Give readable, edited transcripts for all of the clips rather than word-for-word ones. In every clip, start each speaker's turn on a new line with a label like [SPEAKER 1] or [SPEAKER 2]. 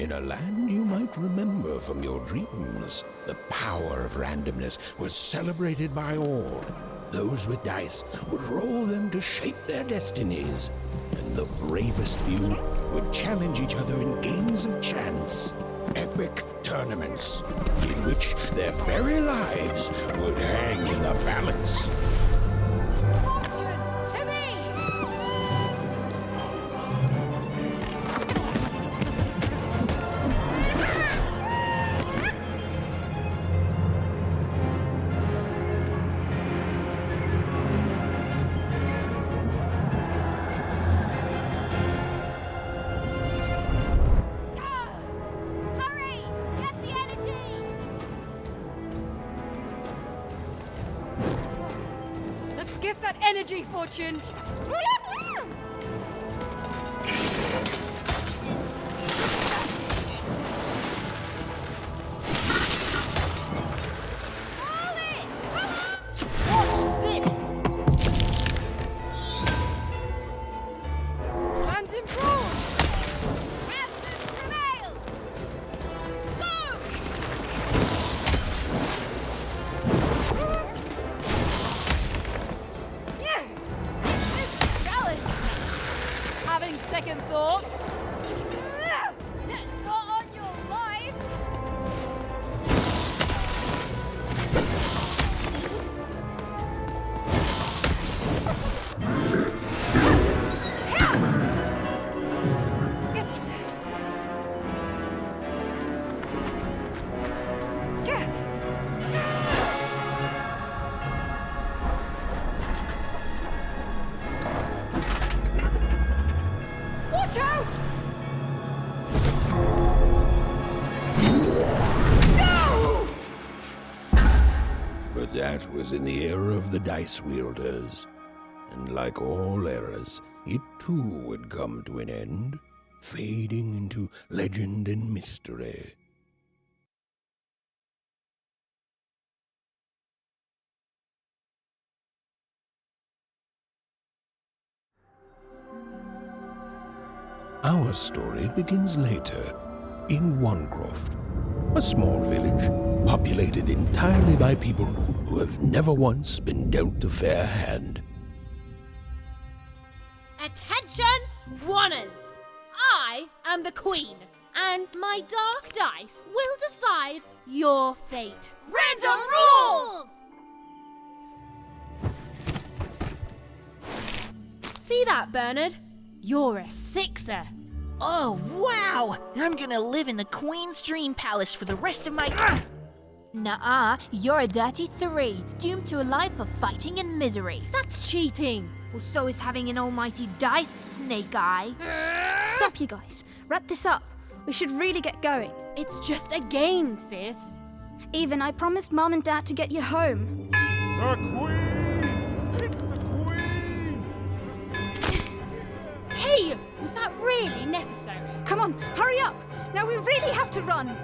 [SPEAKER 1] In a land you might remember from your dreams, the power of randomness was celebrated by all. Those with dice would roll them to shape their destinies, and the bravest few would challenge each other in games of chance. Epic tournaments in which their very lives would hang in the balance.
[SPEAKER 2] Fortune to me! Hurry! Get the energy! Let's get that energy, Fortune! Watch this! Hands improved! Absence prevails! Go! Yeah! This is a challenge! Having second thoughts? Not on your life! Watch out! No!
[SPEAKER 1] But that was in the era of the dice wielders. And like all eras, it too would come to an end, fading into legend and mystery. Our story begins later, in Wanecroft, a small village populated entirely by people who have never once been dealt a fair hand.
[SPEAKER 3] Attention, Wanners! I am the Queen, and my dark dice will decide your fate.
[SPEAKER 2] Random rules!
[SPEAKER 3] See that, Bernard? You're a sixer.
[SPEAKER 4] Oh, wow! I'm gonna live in the Queen's Dream Palace for the rest of my...
[SPEAKER 5] Nuh-uh, you're a dirty 3, doomed to a life of fighting and misery.
[SPEAKER 3] That's cheating.
[SPEAKER 5] Well, so is having an almighty dice, Snake Eye.
[SPEAKER 6] Stop, you guys. Wrap this up. We should really get going.
[SPEAKER 3] It's just a game, sis.
[SPEAKER 6] Even, I promised Mom and Dad to get you home.
[SPEAKER 7] The Queen! It's the Queen!
[SPEAKER 3] Hey, was that really necessary?
[SPEAKER 6] Come on, hurry up! Now we really have to run!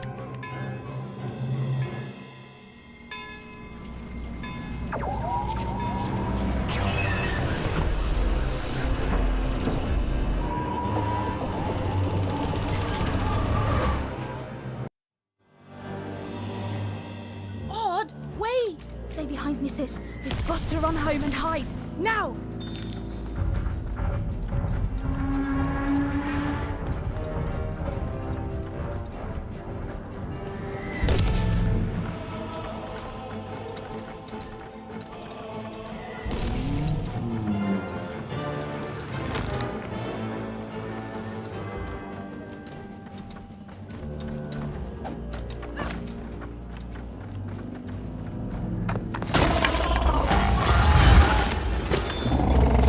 [SPEAKER 3] Odd, wait!
[SPEAKER 6] Stay behind me, sis. We've got to run home and hide. Now!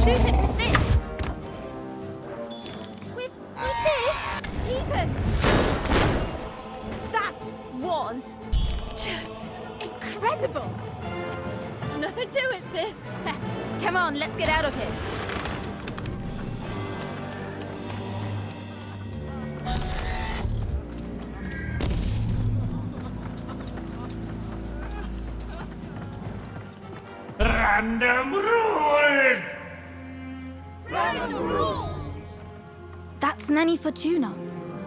[SPEAKER 6] Shoot it with this!
[SPEAKER 3] With this?
[SPEAKER 6] Ethan! That was just incredible!
[SPEAKER 3] Nothing to it, sis.
[SPEAKER 6] Come on, let's get out of here.
[SPEAKER 7] Random rules!
[SPEAKER 6] That's Nanny Fortuna.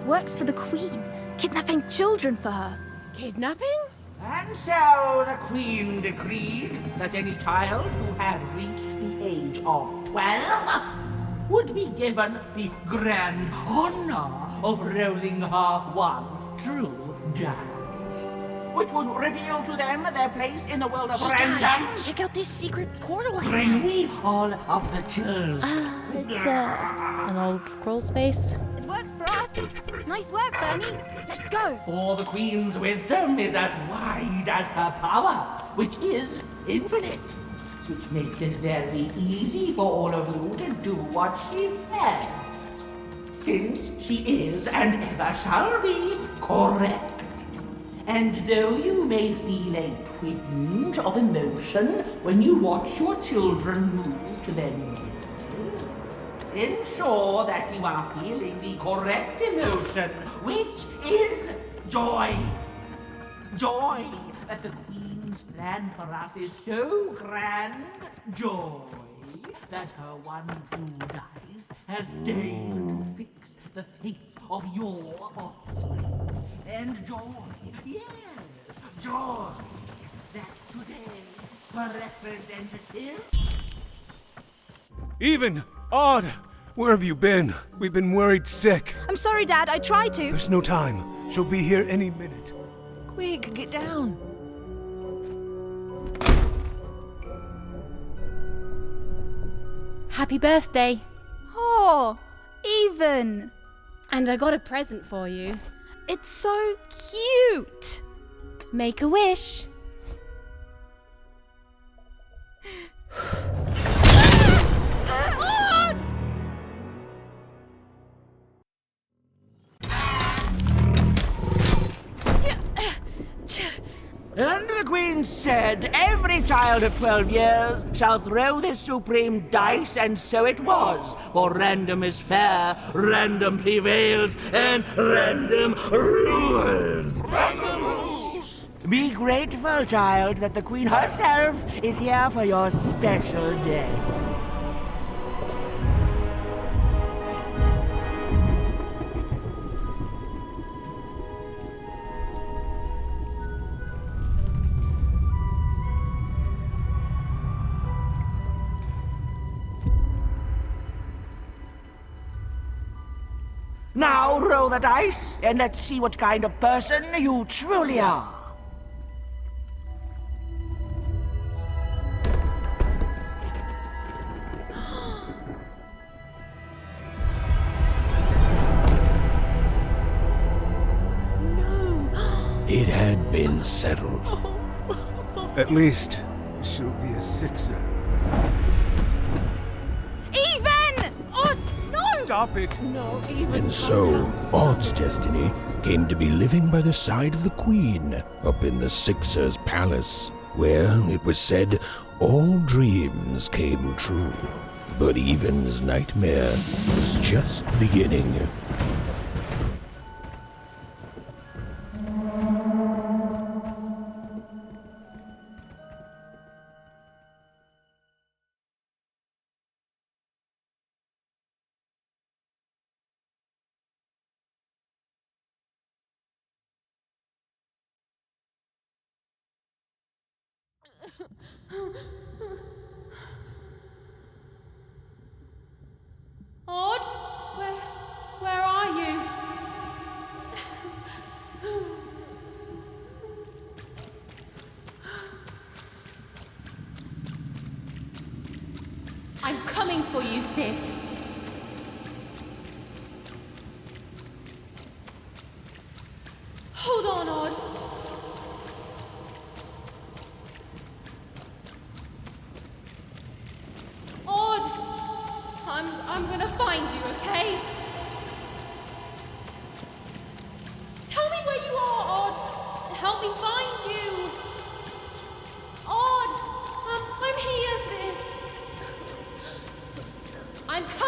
[SPEAKER 6] Works for the Queen. kidnapping children for her.
[SPEAKER 3] Kidnapping?
[SPEAKER 8] And so the Queen decreed that any child who had reached the age of 12 would be given the grand honor of rolling her one true dice, which would reveal to them their place in the world of random.
[SPEAKER 4] Guys, check out this secret portal here.
[SPEAKER 8] Bring me all of the children.
[SPEAKER 2] It's an old crawl space.
[SPEAKER 6] It works for us. Nice work, Bernie. Let's go.
[SPEAKER 8] For the Queen's wisdom is as wide as her power, which is infinite, which makes it very easy for all of you to do what she said, since she is and ever shall be correct. And though you may feel a twinge of emotion when you watch your children move to their new ages, ensure that you are feeling the correct emotion, which is joy. Joy that the Queen's plan for us is so grand. Joy that her one true dice has deigned to fix the fates of your offspring. And joy, yes, joy that today her representative...
[SPEAKER 7] Even! Odd! Where have you been? We've been worried sick.
[SPEAKER 6] I'm sorry, Dad. I tried to.
[SPEAKER 7] There's no time. She'll be here any minute.
[SPEAKER 4] Quick, get down.
[SPEAKER 2] Happy birthday.
[SPEAKER 6] Oh, Even.
[SPEAKER 2] And I got a present for you.
[SPEAKER 6] It's so cute.
[SPEAKER 2] Make a wish.
[SPEAKER 8] And the Queen said, every child of 12 years shall throw this supreme dice, and so it was. For random is fair, random prevails, and random rules. Random rules! Be grateful, child, that the Queen herself is here for your special day. Now roll the dice, and let's see what kind of person you truly are.
[SPEAKER 1] It had been settled.
[SPEAKER 7] At least, she'll be a sixer.
[SPEAKER 6] Even! Oh, no!
[SPEAKER 7] Stop it!
[SPEAKER 1] And so, Odd's destiny came to be living by the side of the Queen up in the Sixer's palace, where, it was said, all dreams came true. But Even's nightmare was just beginning.
[SPEAKER 3] Odd? Where are you? I'm coming for you, sis. Hold on, Odd. I'm gonna find you, okay? Tell me where you are, Odd. Help me find you. Odd, I'm here, sis. I'm coming.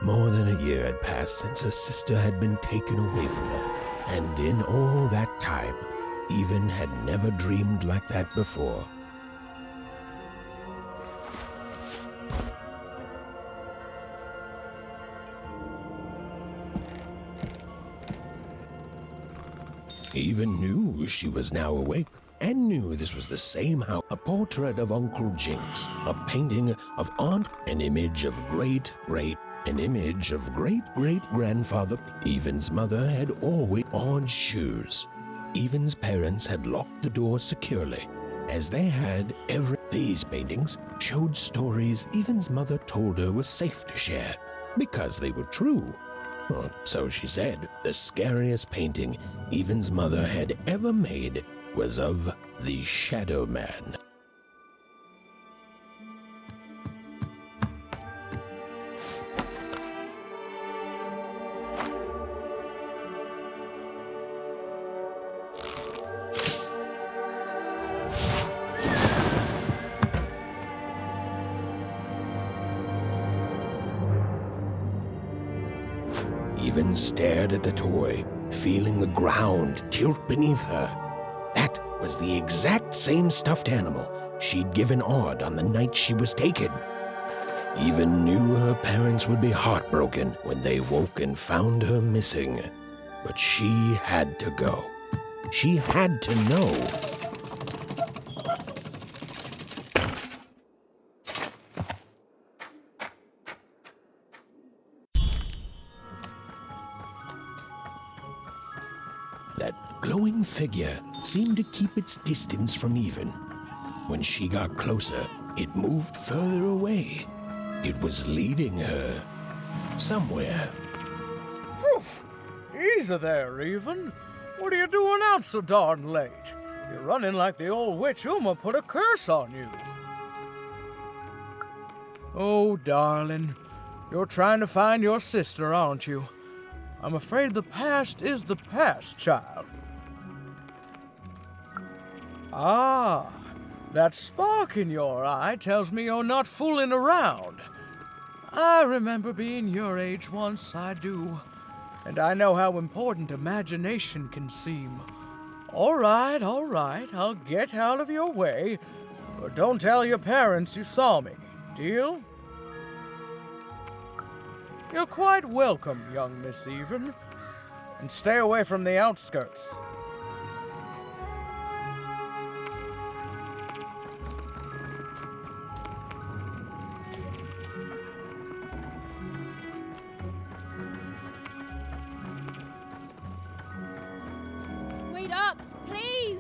[SPEAKER 1] More than a year had passed since her sister had been taken away from her, and in all that time, Even had never dreamed like that before. Even knew she was now awake, and knew this was the same house. A portrait of Uncle Jinx, a painting of Aunt, an image of great-great-grandfather. Even's mother had always odd shoes. Even's parents had locked the door securely, as they had every. These paintings showed stories Even's mother told her were safe to share, because they were true. Or so she said. The scariest painting Even's mother had ever made was of the Shadow Man. Even stared at the toy, feeling the ground tilt beneath her. That was the exact same stuffed animal she'd given Odd on the night she was taken. Even knew her parents would be heartbroken when they woke and found her missing. But she had to go. She had to know. That glowing figure seemed to keep its distance from Even. When she got closer, it moved further away. It was leading her somewhere.
[SPEAKER 9] Phew! Easy there, Even. What are you doing out so darn late? You're running like the old witch Uma put a curse on you. Oh, darling. You're trying to find your sister, aren't you? I'm afraid the past is the past, child. Ah, that spark in your eye tells me you're not fooling around. I remember being your age once, I do. And I know how important imagination can seem. All right, I'll get out of your way. But don't tell your parents you saw me, deal? You're quite welcome, young Miss Even. And stay away from the outskirts.
[SPEAKER 3] Wait up, please!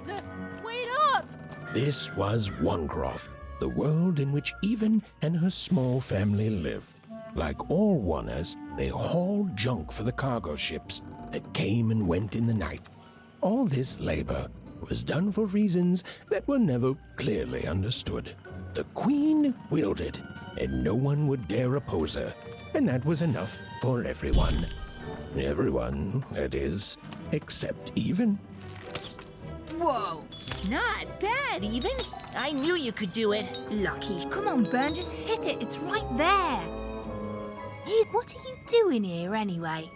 [SPEAKER 3] Wait up!
[SPEAKER 1] This was Onecroft, the world in which Even and her small family lived. Like all Oners, they hauled junk for the cargo ships that came and went in the night. All this labor was done for reasons that were never clearly understood. The Queen willed it, and no one would dare oppose her, and that was enough for everyone. Everyone, that is, except Even.
[SPEAKER 4] Whoa, not bad, Even. I knew you could do it.
[SPEAKER 5] Lucky. Come on, Burn, just hit it. It's right there. What are you doing here anyway?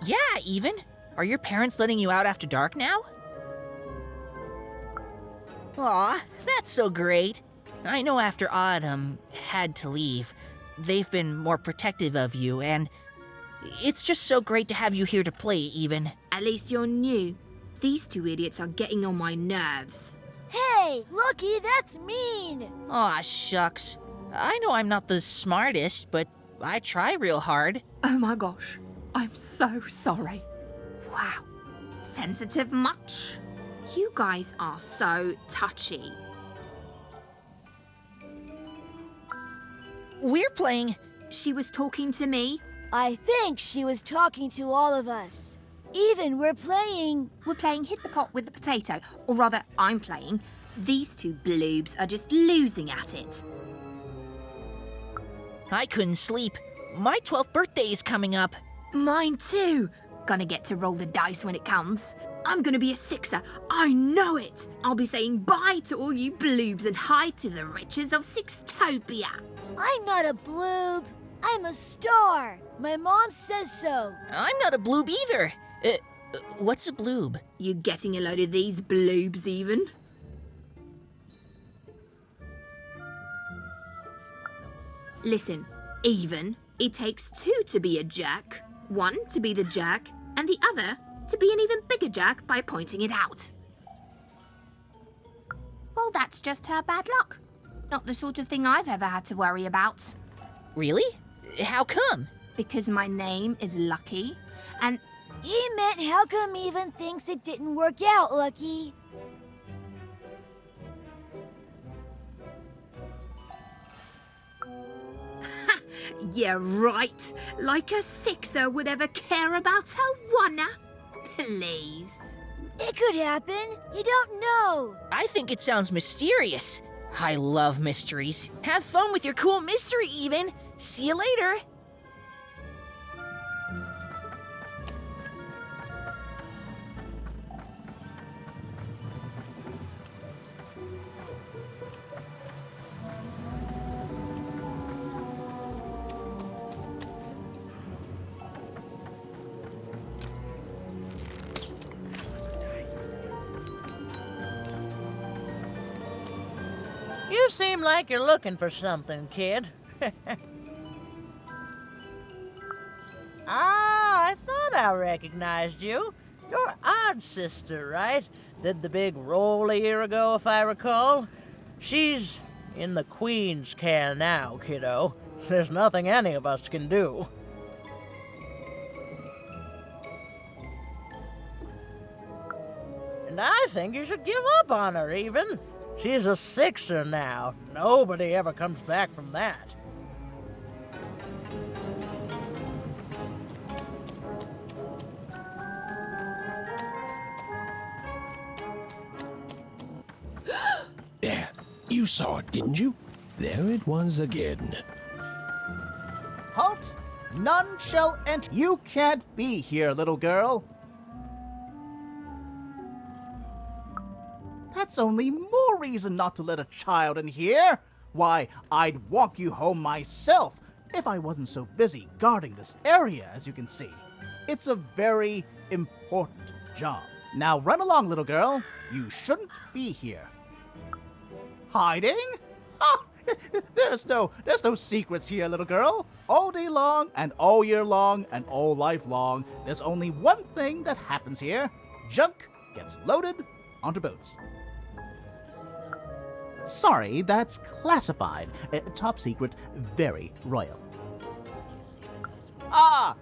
[SPEAKER 4] Yeah, Even. Are your parents letting you out after dark now? Aw, that's so great. I know after Odd, had to leave, they've been more protective of you, and it's just so great to have you here to play, Even.
[SPEAKER 5] At least you're new. These two idiots are getting on my nerves.
[SPEAKER 2] Hey, Lucky, that's mean!
[SPEAKER 4] Aw, shucks. I know I'm not the smartest, but I try real hard.
[SPEAKER 5] Oh my gosh, I'm so sorry. Wow, sensitive much? You guys are so touchy.
[SPEAKER 4] We're playing.
[SPEAKER 5] She was talking to me.
[SPEAKER 2] I think she was talking to all of us. Even we're playing
[SPEAKER 5] Hit the pot with the potato. Or rather, I'm playing. These two bloobs are just losing at it.
[SPEAKER 4] I couldn't sleep. My 12th birthday is coming up.
[SPEAKER 5] Mine too. Gonna get to roll the dice when it comes. I'm gonna be a sixer. I know it. I'll be saying bye to all you bloobs and hi to the riches of Sixtopia.
[SPEAKER 2] I'm not a bloob. I'm a star. My mom says so.
[SPEAKER 4] I'm not a bloob either. What's a bloob?
[SPEAKER 5] You getting a load of these bloobs even? Listen, even, it takes two to be a jack. One to be the jack, and the other to be an even bigger jack by pointing it out.
[SPEAKER 10] Well, that's just her bad luck. Not the sort of thing I've ever had to worry about.
[SPEAKER 4] Really? How come?
[SPEAKER 10] Because my name is Lucky, and
[SPEAKER 2] He meant how come Even thinks it didn't work out, Lucky?
[SPEAKER 5] Yeah, right. Like a sixer would ever care about her oneer. Please.
[SPEAKER 2] It could happen. You don't know.
[SPEAKER 4] I think it sounds mysterious. I love mysteries. Have fun with your cool mystery, Even. See you later.
[SPEAKER 11] You seem like you're looking for something, kid. I thought I recognized you. You're Odd Sister, right? Did the big roll a year ago, if I recall. She's in the Queen's care now, kiddo. There's nothing any of us can do. And I think you should give up on her, Even. She's a sixer now. Nobody ever comes back from that.
[SPEAKER 1] There, you saw it, didn't you? There it was again.
[SPEAKER 12] Halt! None shall enter. You can't be here, little girl. That's only more reason not to let a child in here. Why, I'd walk you home myself if I wasn't so busy guarding this area, as you can see. It's a very important job. Now run along, little girl. You shouldn't be here. Hiding? Ah, there's no secrets here, little girl. All day long and all year long and all life long, there's only one thing that happens here. Junk gets loaded onto boats. Sorry, that's classified. Top secret, very royal. Ah!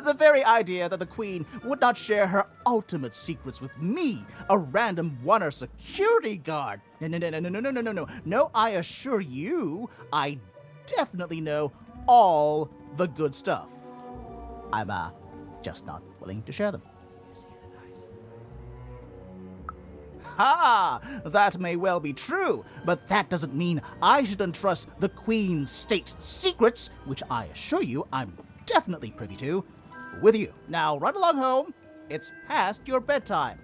[SPEAKER 12] The very idea that the Queen would not share her ultimate secrets with me, a random oneer security guard. No. No, I assure you, I definitely know all the good stuff. I'm, just not willing to share them. Ha! That may well be true, but that doesn't mean I should entrust the Queen's state secrets, which I assure you I'm definitely privy to, with you. Now run along home. It's past your bedtime.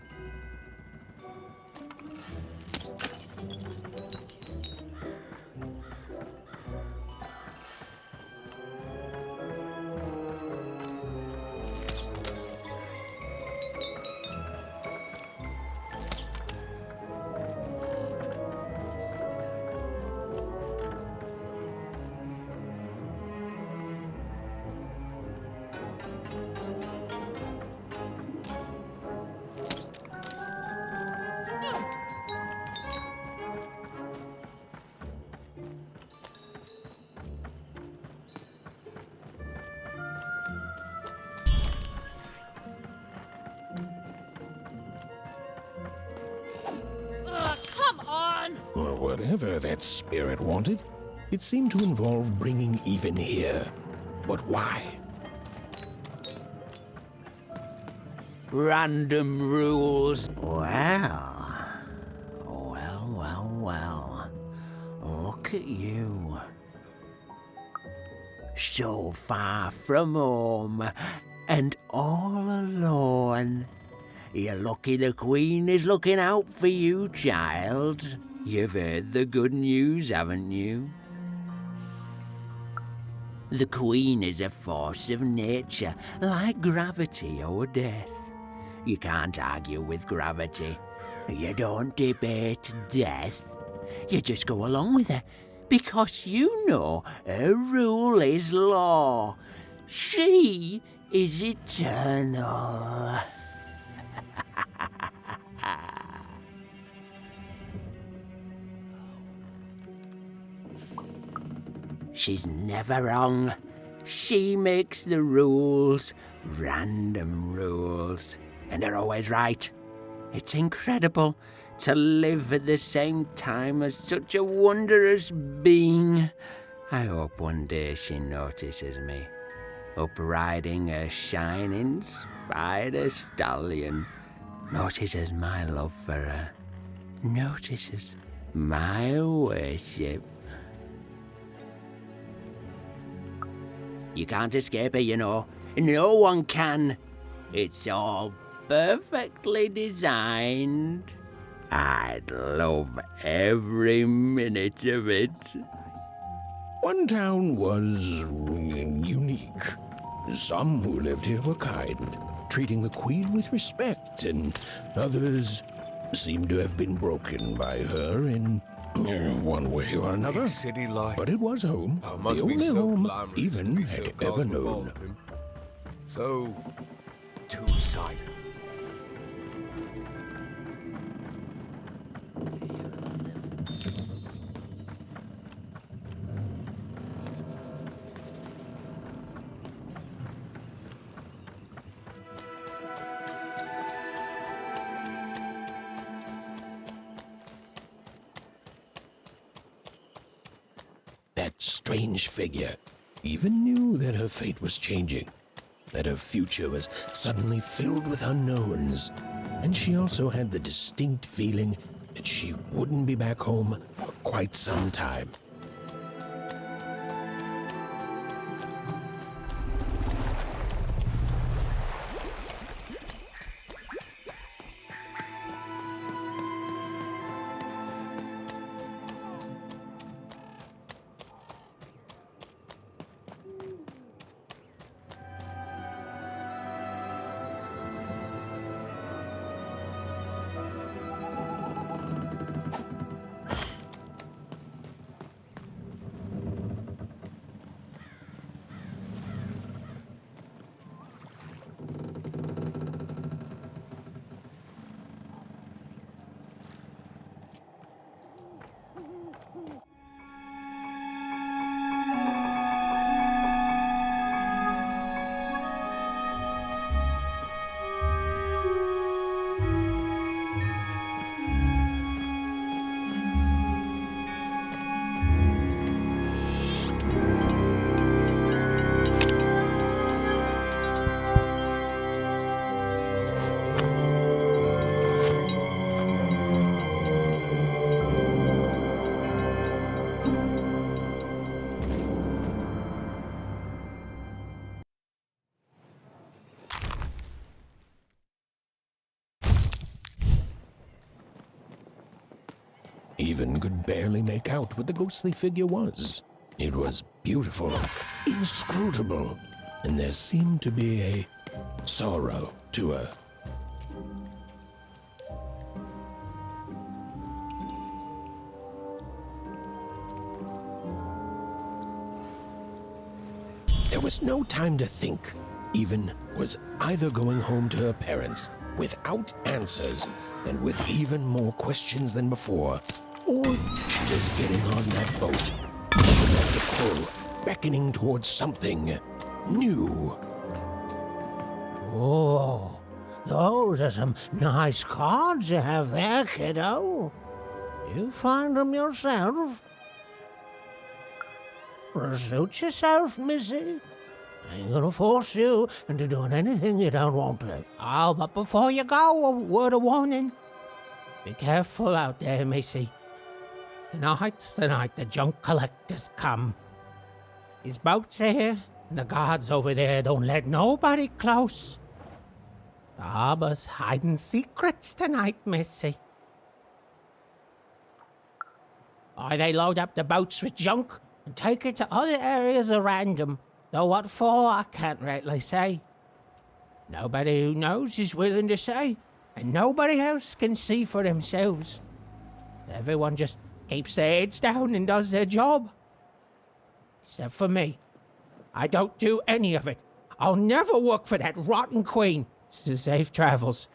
[SPEAKER 1] Or whatever that spirit wanted, it seemed to involve bringing Even here. But why?
[SPEAKER 13] Random rules. Well. Look at you. So far from home and all alone. You're lucky the Queen is looking out for you, child. You've heard the good news, haven't you? The Queen is a force of nature, like gravity or death. You can't argue with gravity. You don't debate death. You just go along with her, because you know her rule is law. She is eternal. She's never wrong. She makes the rules, random rules, and they're always right. It's incredible to live at the same time as such a wondrous being. I hope one day she notices me, up riding a shining spider stallion, notices my love for her, notices my worship. You can't escape her, you know. No one can. It's all perfectly designed. I'd love every minute of it.
[SPEAKER 1] One town was unique. Some who lived here were kind, treating the Queen with respect, and others seemed to have been broken by her in one way or another.
[SPEAKER 7] City life.
[SPEAKER 1] But it was home, the only home Even had ever known.
[SPEAKER 7] So two-sided.
[SPEAKER 1] That strange figure even knew that her fate was changing, that her future was suddenly filled with unknowns, and she also had the distinct feeling that she wouldn't be back home for quite some time. Even could barely make out what the ghostly figure was. It was beautiful, inscrutable, and there seemed to be a sorrow to her. There was no time to think. Even was either going home to her parents without answers and with even more questions than before, or she was getting on that boat, at the pull, beckoning towards something new.
[SPEAKER 13] Oh, those are some nice cards you have there, kiddo. You find them yourself? Suit yourself, missy. I ain't gonna force you into doing anything you don't want to. Oh, but before you go, a word of warning. Be careful out there, missy. Tonight's the night the junk collectors come. His boat's here, and the guards over there don't let nobody close. The harbor's hiding secrets tonight, missy. Or they load up the boats with junk,
[SPEAKER 14] and take it to other areas of Random, though what for I can't rightly say. Nobody who knows is willing to say, and nobody else can see for themselves. Everyone just keeps their heads down and does their job. Except for me. I don't do any of it. I'll never work for that rotten queen. Safe travels.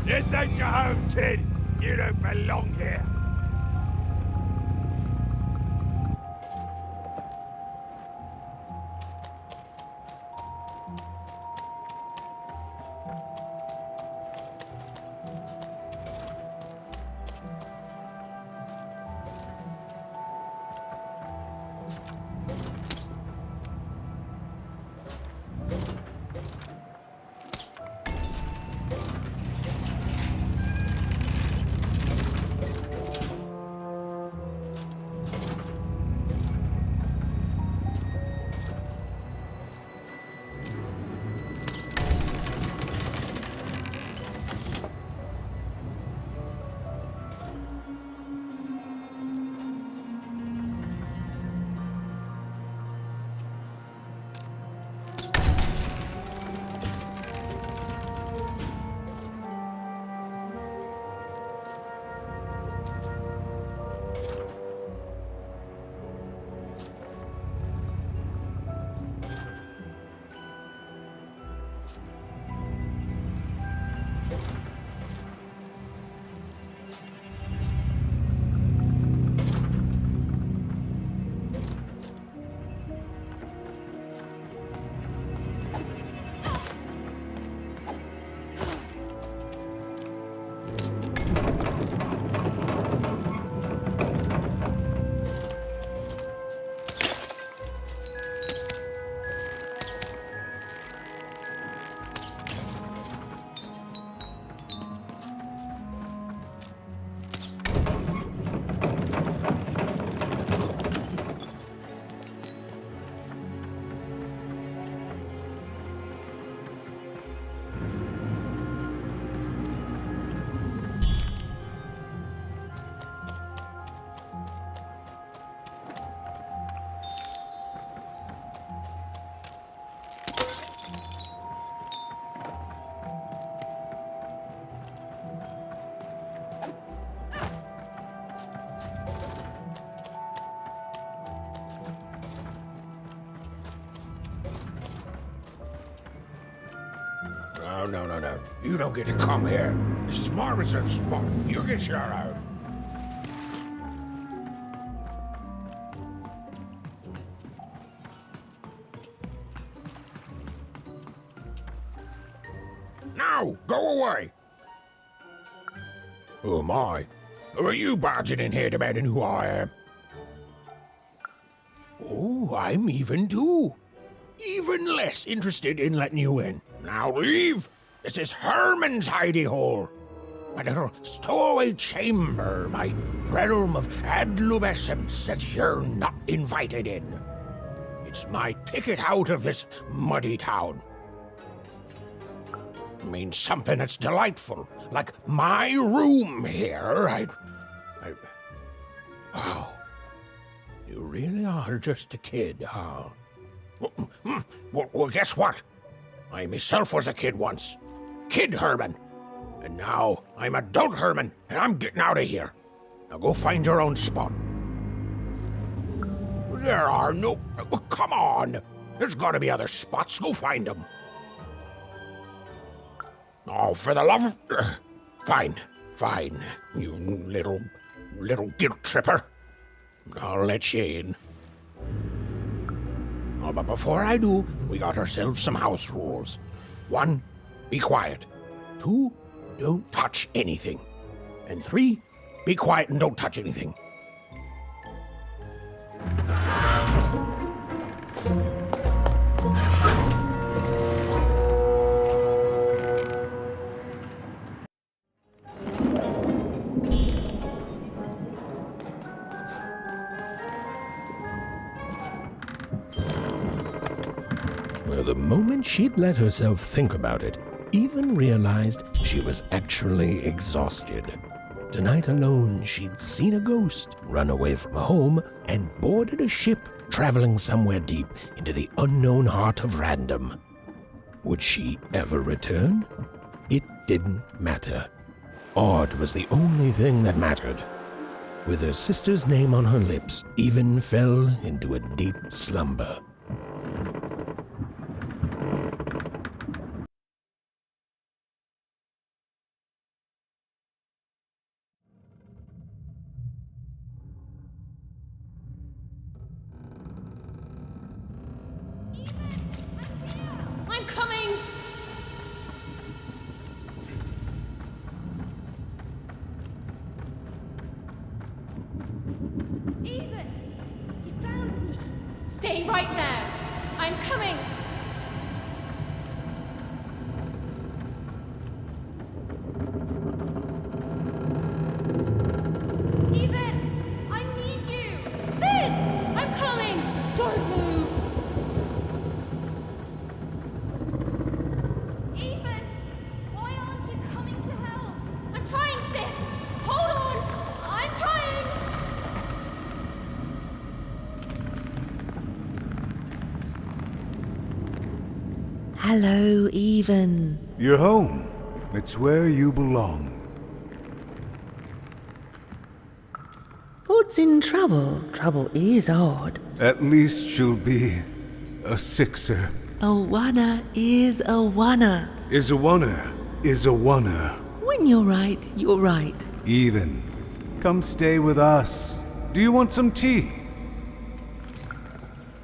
[SPEAKER 15] This ain't your home, kid. You don't belong here.
[SPEAKER 1] No. You don't get to come here. Smart is a smart. You get your own. Now, go away. Who am I? Who are you barging in here demanding who I am? Oh, I'm even too. Even less interested in letting you in. Now leave. This is Herman's hidey hole. my little stowaway chamber, my realm of adlubescence that you're not invited in. It's my ticket out of this muddy town. It means something that's delightful, like my room here. Wow. You really are just a kid, huh? Well, guess what? I myself was a kid once. Kid Herman. And now I'm adult Herman, and I'm getting out of here. Now go find your own spot. There are no... Come on! There's gotta be other spots. Go find them. Oh, for the love of... Fine. You little guilt tripper. I'll let you in. Oh, but before I do, we got ourselves some house rules. 1, be quiet. 2, don't touch anything. And 3, be quiet and don't touch anything. Well, the moment she'd let herself think about it, Even realized she was actually exhausted. Tonight alone, she'd seen a ghost, run away from home, and boarded a ship traveling somewhere deep into the unknown heart of Random. Would she ever return? It didn't matter. Odd was the only thing that mattered. With her sister's name on her lips, Even fell into a deep slumber.
[SPEAKER 3] I'm coming!
[SPEAKER 6] Even! You found me!
[SPEAKER 3] Stay right there! I'm coming!
[SPEAKER 6] Even! I need you!
[SPEAKER 3] Sis! I'm coming! Don't move!
[SPEAKER 6] Even! Why aren't you coming to help?
[SPEAKER 3] I'm trying, sis! Hold on! I'm trying!
[SPEAKER 16] Hello, Even.
[SPEAKER 7] You're home. It's where you belong.
[SPEAKER 16] Odd's in trouble. Trouble is odd.
[SPEAKER 7] At least she'll be a sixer.
[SPEAKER 16] A wanna is a wanna.
[SPEAKER 7] Is a wanna. Is a wanna.
[SPEAKER 16] When you're right, you're right.
[SPEAKER 7] Even. Come stay with us. Do you want some tea?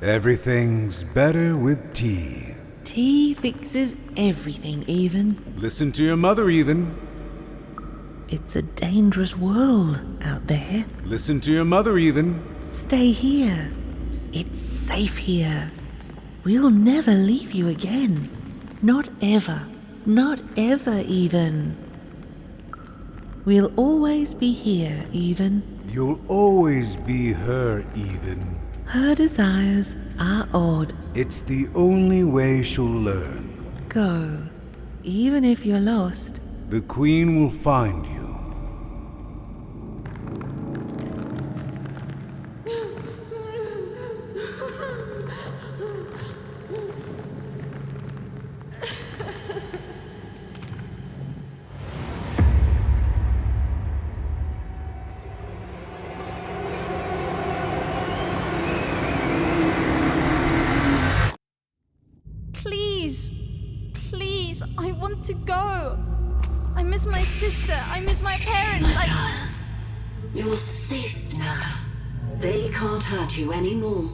[SPEAKER 7] Everything's better with tea.
[SPEAKER 16] Tea fixes everything, Even.
[SPEAKER 7] Listen to your mother, Even.
[SPEAKER 16] It's a dangerous world out there.
[SPEAKER 7] Listen to your mother, Even.
[SPEAKER 16] Stay here. It's safe here. We'll never leave you again. Not ever. Not ever, Even. We'll always be here, Even.
[SPEAKER 7] You'll always be her, Even.
[SPEAKER 16] Her desires are odd.
[SPEAKER 7] It's the only way she'll learn.
[SPEAKER 16] Go. Even if you're lost.
[SPEAKER 7] The Queen will find you.
[SPEAKER 6] Please! Please, I want to go! I miss my sister, I miss my parents,
[SPEAKER 17] You're safe now. They can't hurt you anymore.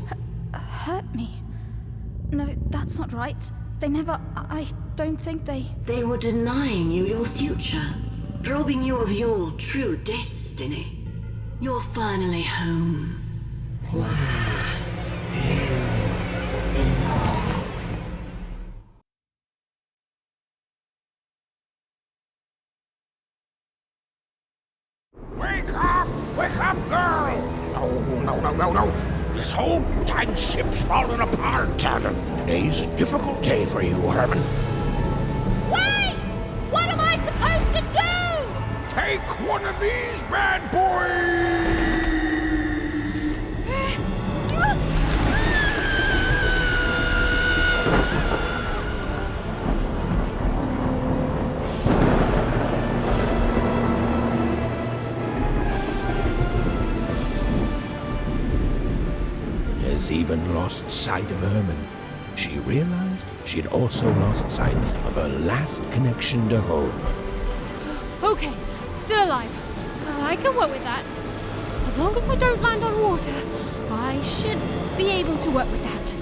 [SPEAKER 6] Hurt me? No, that's not right. They never... I don't think they...
[SPEAKER 17] They were denying you your future, robbing you of your true destiny. You're finally home.
[SPEAKER 1] Wake up! Wake up, girl! No. This whole dang ship's falling apart. Today's a difficult day for you, Herman.
[SPEAKER 3] Wait! What am I supposed to do?
[SPEAKER 1] Take one of these bad boys! Has even lost sight of Herman. She realized she'd also lost sight of her last connection to home.
[SPEAKER 3] Okay, still alive. I can work with that. As long as I don't land on water, I should be able to work with that.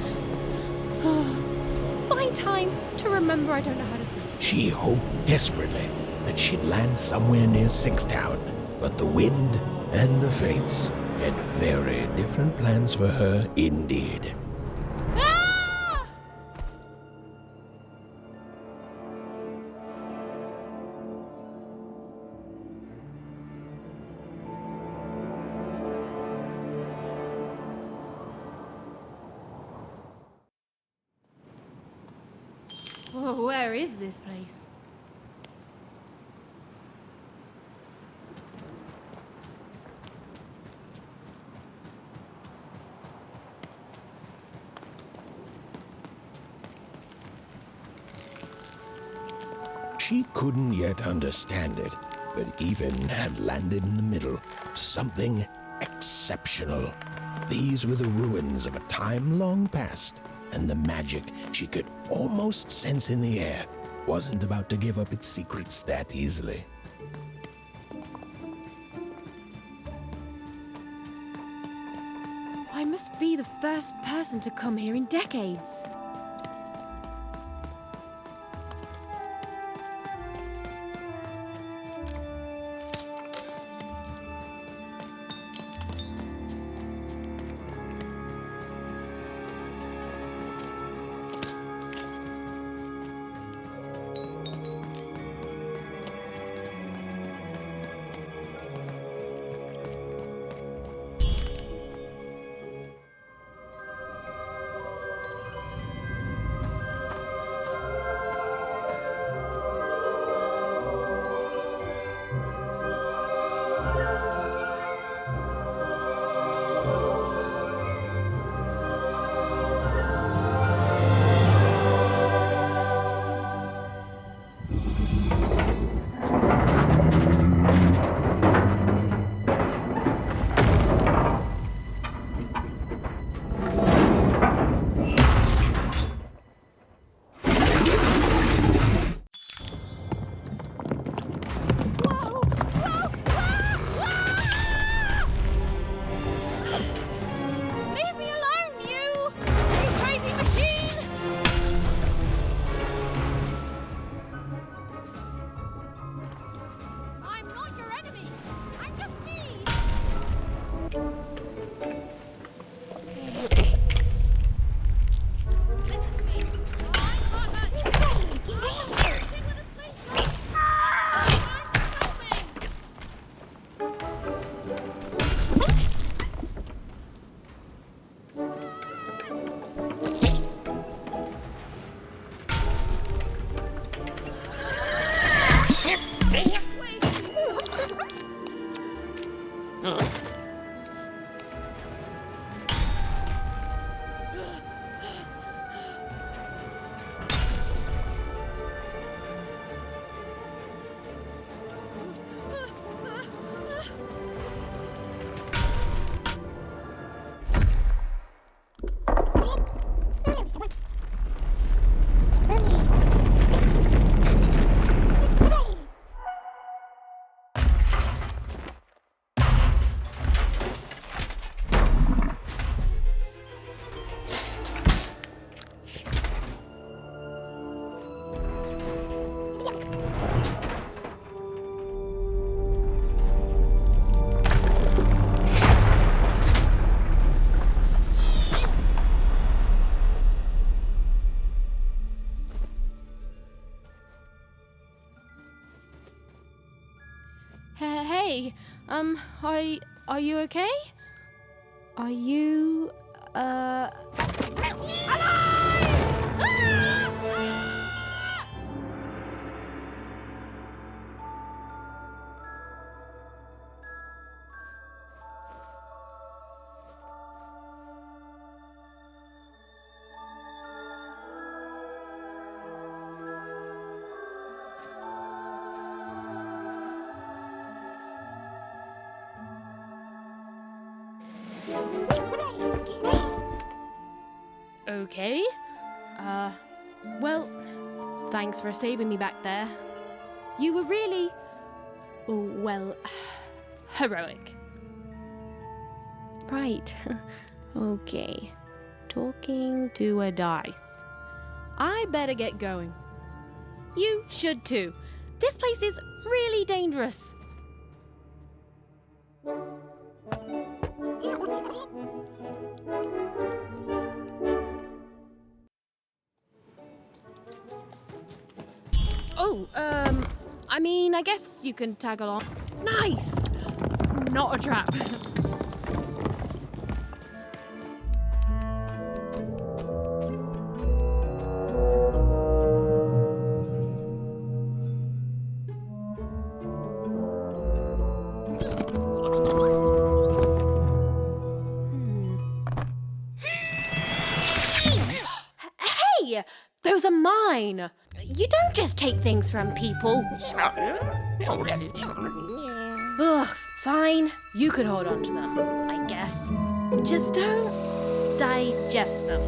[SPEAKER 3] Find time to remember I don't know how to swim.
[SPEAKER 1] She hoped desperately that she'd land somewhere near Sixtown, but the wind and the fates had very different plans for her indeed.
[SPEAKER 3] Ah! Oh, where is this place?
[SPEAKER 1] She couldn't yet understand it, but Even had landed in the middle of something exceptional. These were the ruins of a time long past, and the magic she could almost sense in the air wasn't about to give up its secrets that easily.
[SPEAKER 3] I must be the first person to come here in decades. Hey, are you okay? Are you, okay? Well, thanks for saving me back there. You were really, well, heroic. Right. Okay. Talking to a dice. I better get going. You should too. This place is really dangerous. Oh, I mean, I guess you can tag along. Nice! Not a trap. Hey! Those are mine! You don't just take things from people. Ugh, fine. You could hold on to them, I guess. Just don't digest them.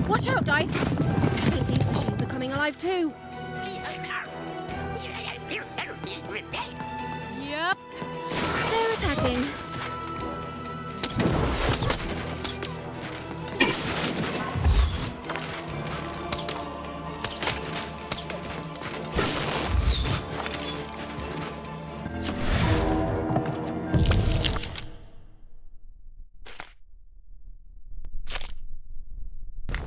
[SPEAKER 3] Watch out, Dice! I think these machines are coming alive too. Yep. They're attacking.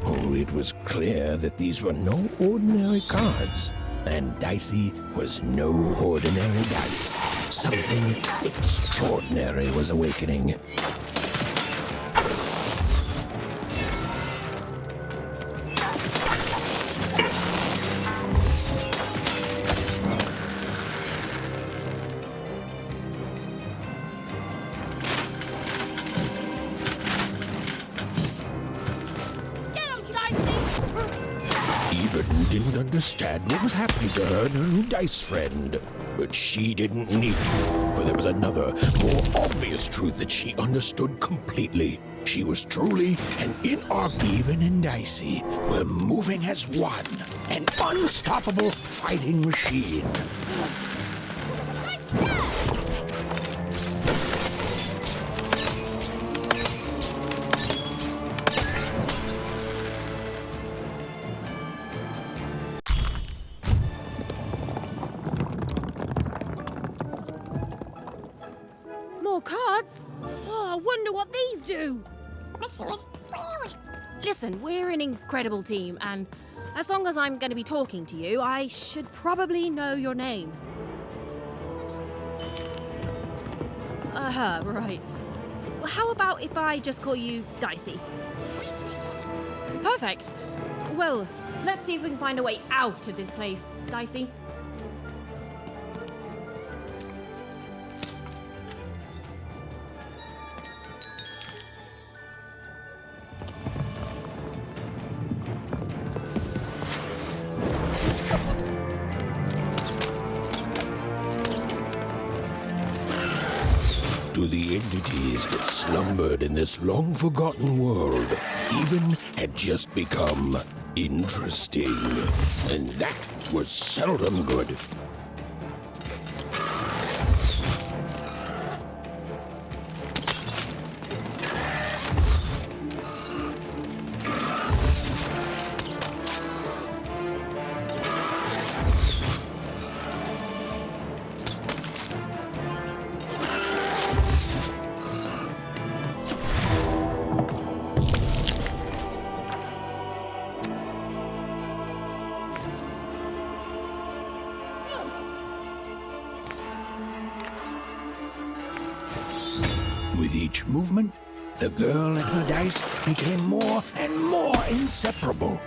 [SPEAKER 1] Oh, it was clear that these were no ordinary cards. And Dicey was no ordinary dice. Something extraordinary was awakening. Even didn't understand what was happening to her and her new dice friend. But she didn't need to, for there was another, more obvious truth that she understood completely. She was truly and Even and Dicey were moving as one, an unstoppable fighting machine.
[SPEAKER 3] More cards? Oh, I wonder what these do. Listen, we're an incredible team, and as long as I'm going to be talking to you, I should probably know your name. Right. Well, how about if I just call you Dicey? Perfect. Well, let's see if we can find a way out of this place, Dicey.
[SPEAKER 1] To the entities that slumbered in this long-forgotten world, Even had just become interesting. And that was seldom good. The girl and her dice became more and more inseparable.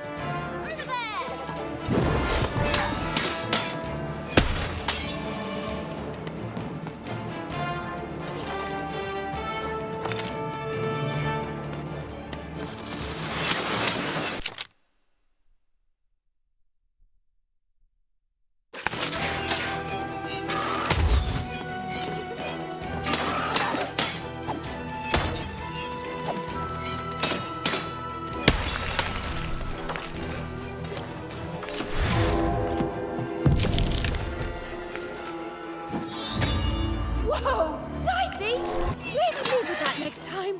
[SPEAKER 3] Whoa! Dicey! Maybe move with that next time.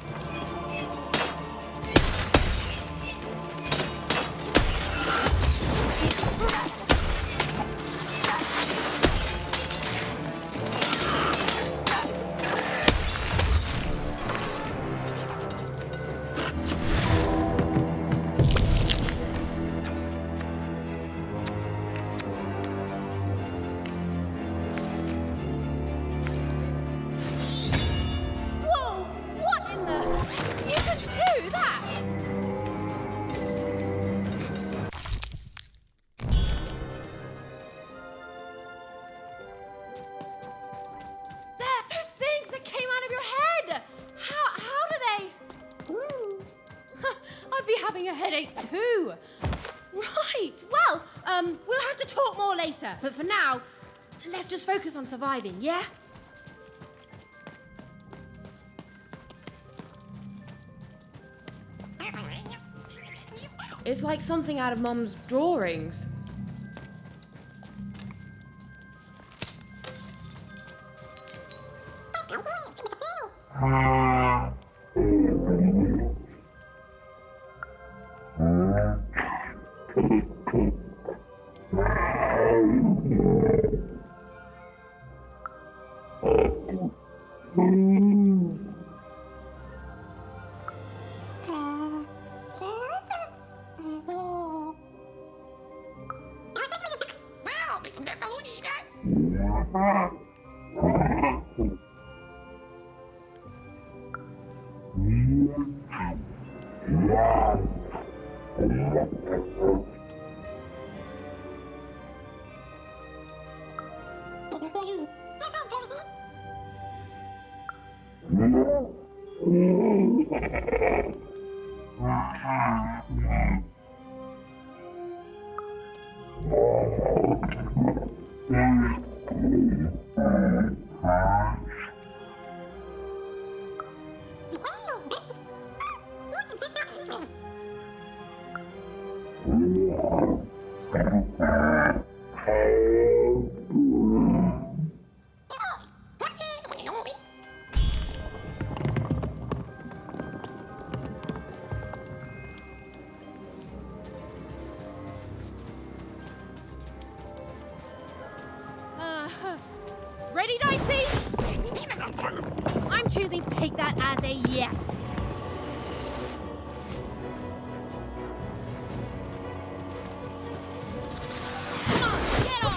[SPEAKER 3] Whoa! What in the... You can do that! There! Those things that came out of your head! How do they... I'd be having a headache too! Right! Well, we'll have to talk more later. But for now, let's just focus on surviving, yeah? It's like something out of Mum's drawings. Ready, Dicey? I'm choosing to take that as a yes. Come on, get on!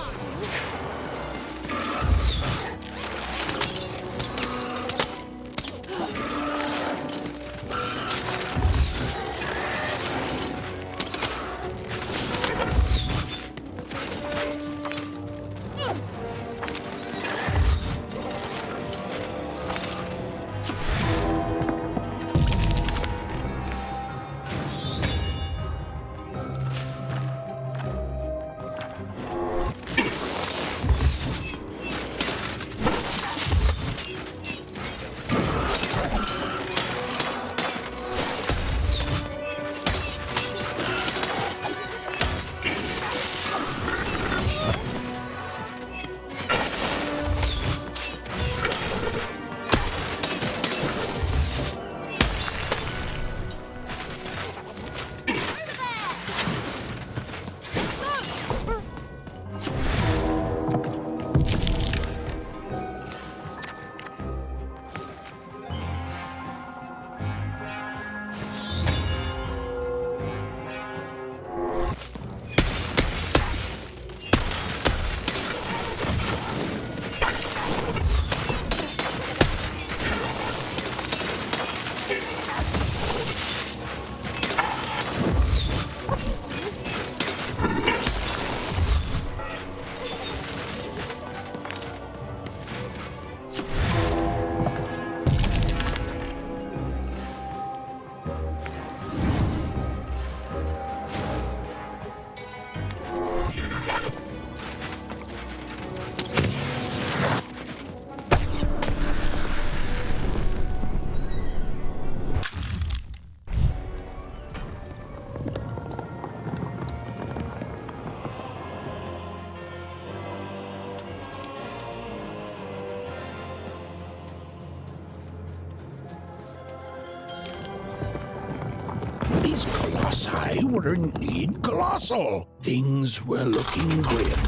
[SPEAKER 1] These colossi were indeed colossal. Things were looking grim.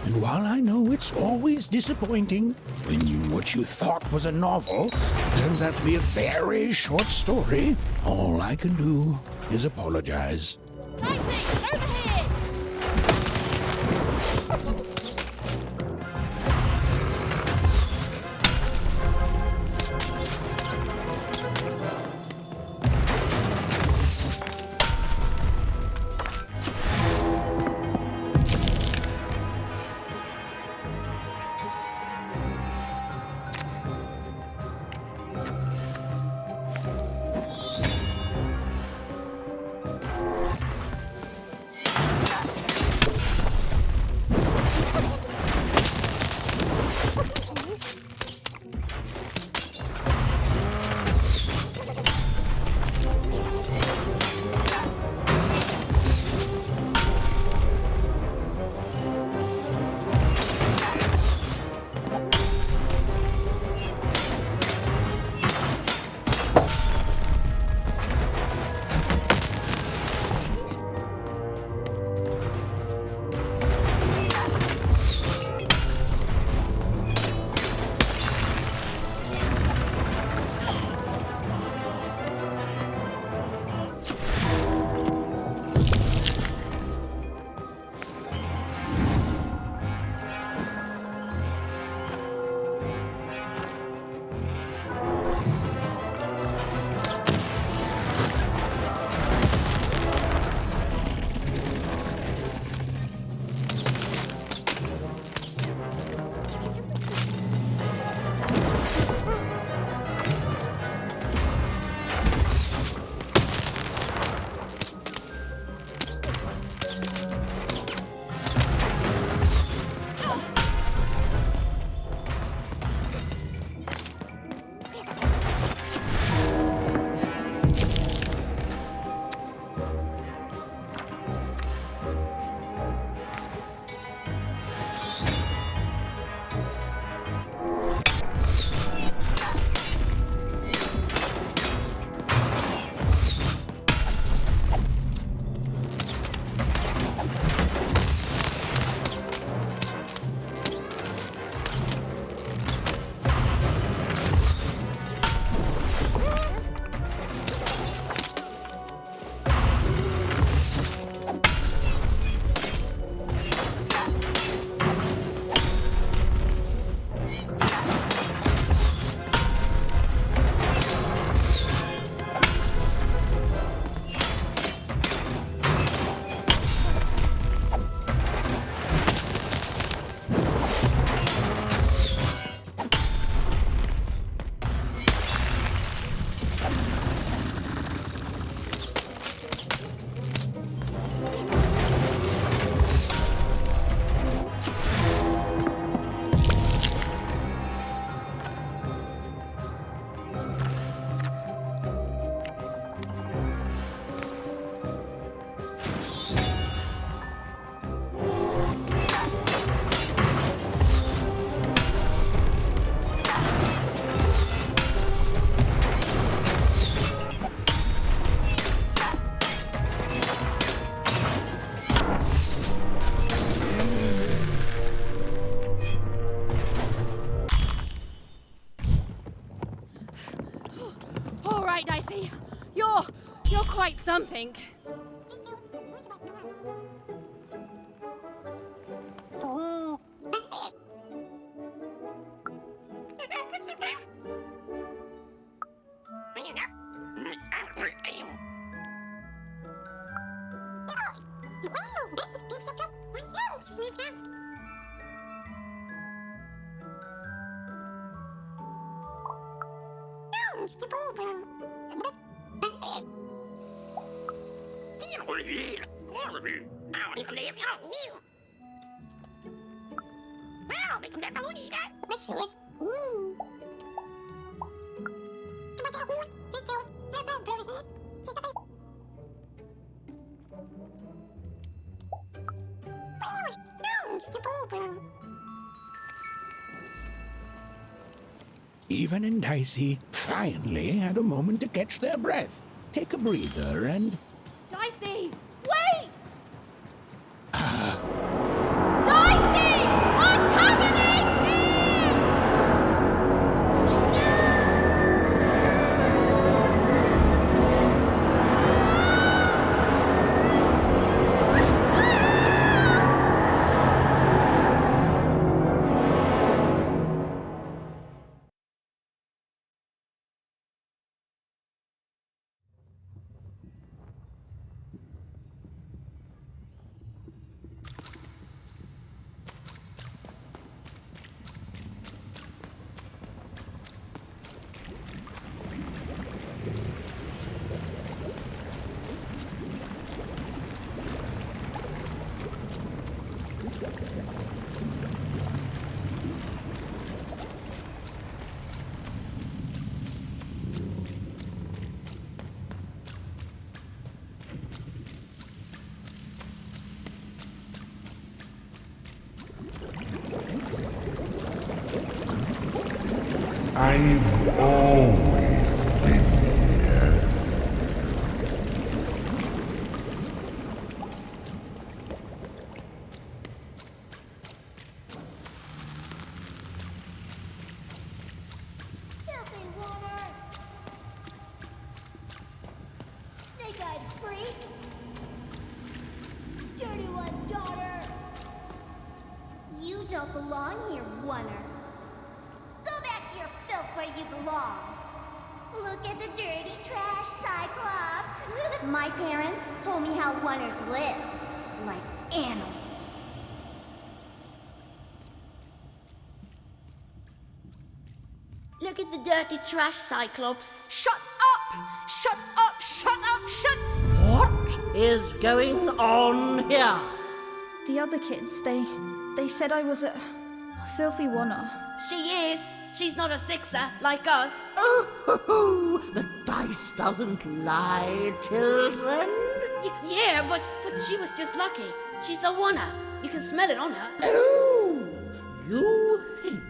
[SPEAKER 1] And while I know it's always disappointing when what you thought was a novel turns out to be a very short story, all I can do is apologize.
[SPEAKER 2] Dicey, over here! right, Dicey. You're quite something.
[SPEAKER 1] Even and Dicey finally had a moment to catch their breath, take a breather, and...
[SPEAKER 3] Dicey, wait! Dicey! What's happening
[SPEAKER 15] I've always been here.
[SPEAKER 18] Filthy water! Snake-eyed freak! Dirty one, daughter! You don't belong here, Oner. Go back to your filth where you belong. Look at the dirty trash, Cyclops. My parents told me how Oners live. Like animals. Look at the dirty trash, Cyclops.
[SPEAKER 11] Shut up! Shut up! Shut up! Shut... What is going on here?
[SPEAKER 6] The other kids, they said I was a filthy Oner.
[SPEAKER 3] She is. She's not a sixer like us.
[SPEAKER 11] Oh, the dice doesn't lie, children.
[SPEAKER 3] Yeah, but she was just lucky. She's a Oner. You can smell it on her.
[SPEAKER 11] Oh, you think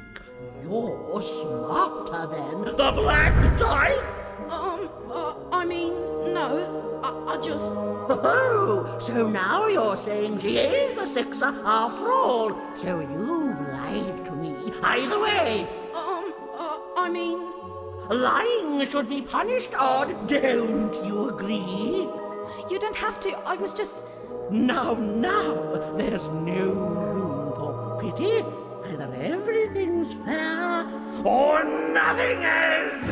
[SPEAKER 11] you're smarter than the black dice?
[SPEAKER 3] I mean, no. I just...
[SPEAKER 11] Oh, so now you're saying she is a sixer after all. So you've lied to me. Either way.
[SPEAKER 3] I mean...
[SPEAKER 11] Lying should be punished, Odd. Don't you agree?
[SPEAKER 6] You don't have to. I was just...
[SPEAKER 11] Now, there's no room for pity. Either everything's fair or nothing is.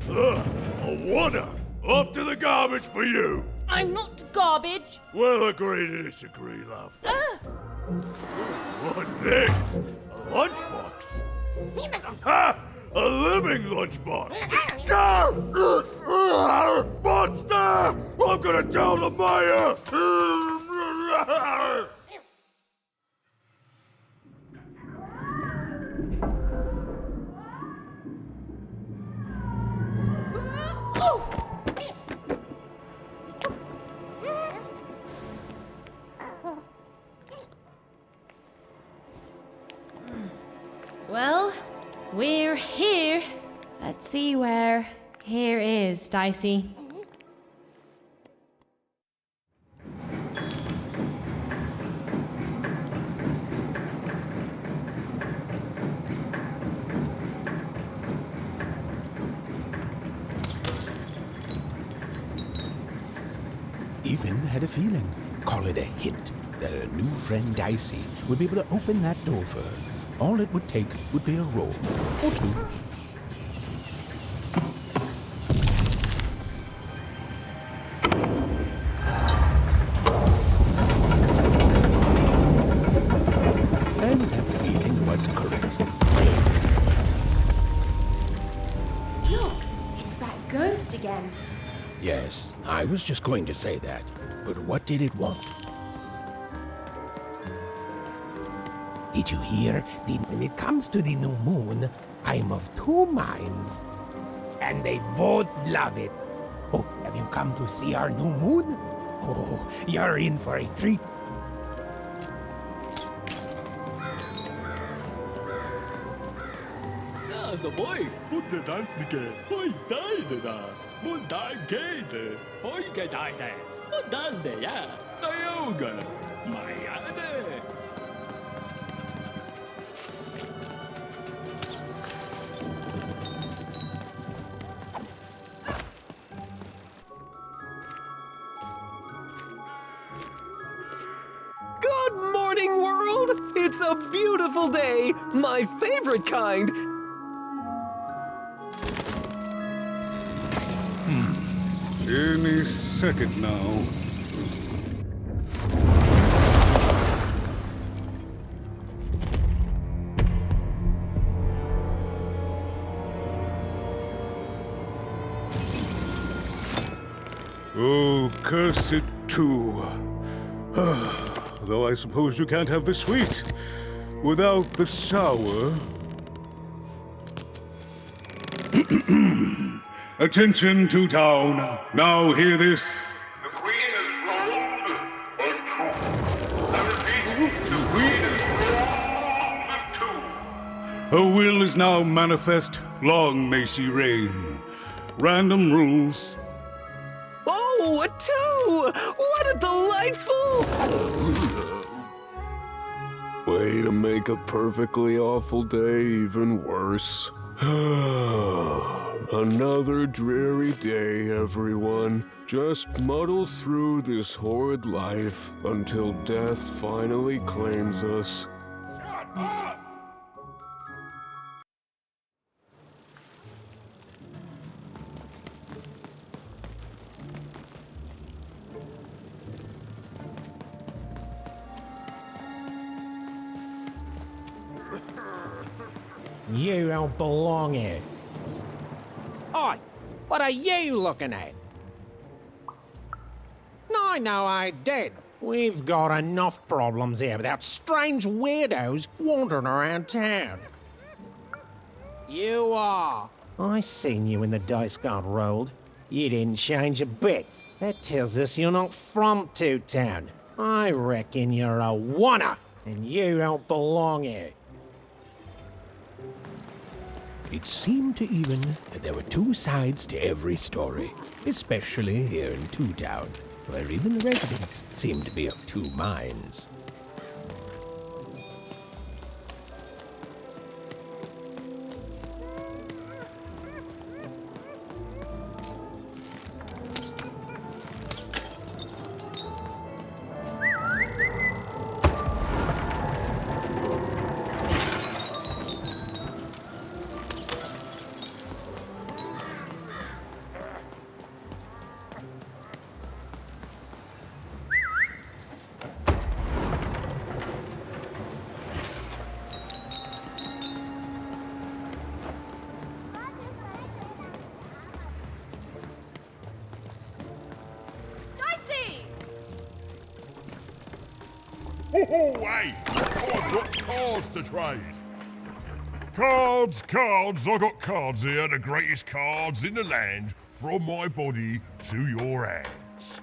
[SPEAKER 15] A Oner! Off to the garbage for you!
[SPEAKER 3] I'm not garbage.
[SPEAKER 15] We'll agree to disagree, love. What's this? A lunchbox? Ha! A living lunchbox! Monster! I'm gonna tell the mayor!
[SPEAKER 3] Well, we're here. Let's see where here is, Dicey.
[SPEAKER 1] Even had a feeling, call it a hint, that her new friend Dicey would be able to open that door for her. All it would take would be a roll or two. And that feeling was correct.
[SPEAKER 3] Look, it's that ghost again.
[SPEAKER 1] Yes, I was just going to say that. But what did it want? Did you hear? When it comes to the new moon, I'm of two minds. And they both love it. Oh, have you come to see our new moon? Oh, you're in for a treat.
[SPEAKER 19] Så boy, mutta danske, boy daide da. Mun daikeide, poike daide. Mun dande ja, dajoga. Majade.
[SPEAKER 20] Good morning, world! It's a beautiful day, my favorite kind.
[SPEAKER 7] Any second now. Oh, curse it too. Though I suppose you can't have the sweet without the sour. Attention to town. Now hear this.
[SPEAKER 15] The Queen is rolled a two. I repeat, the Queen is rolled a two.
[SPEAKER 7] Her will is now manifest. Long may she reign. Random rules.
[SPEAKER 20] Oh, a two! What a delightful...
[SPEAKER 21] Way to make a perfectly awful day even worse. Another dreary day, everyone. Just muddle through this horrid life until death finally claims us.
[SPEAKER 15] Shut up!
[SPEAKER 14] You don't belong here. Oi, what are you looking at? No, I did. We've got enough problems here without strange weirdos wandering around town. You are. I seen you when the dice got rolled. You didn't change a bit. That tells us you're not from Two Town. I reckon you're a oner, and you don't belong here.
[SPEAKER 1] It seemed to even that there were two sides to every story, especially here in Two Town, where even the residents seemed to be of two minds.
[SPEAKER 15] Oh, hey! I've got cards to trade. Cards, cards, I got cards here, the greatest cards in the land, from my body to your hands.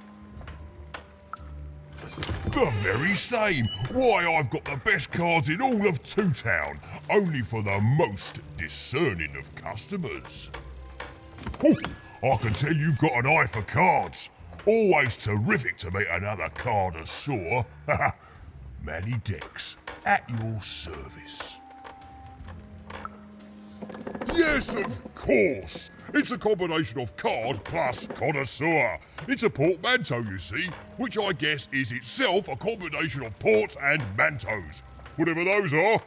[SPEAKER 15] The very same. Why, I've got the best cards in all of Two Town, only for the most discerning of customers. Oh, I can tell you've got an eye for cards. Always terrific to meet another connoisseur. Manny Dex, at your service. Yes, of course. It's a combination of card plus connoisseur. It's a portmanteau, you see, which I guess is itself a combination of ports and mantos. Whatever those are.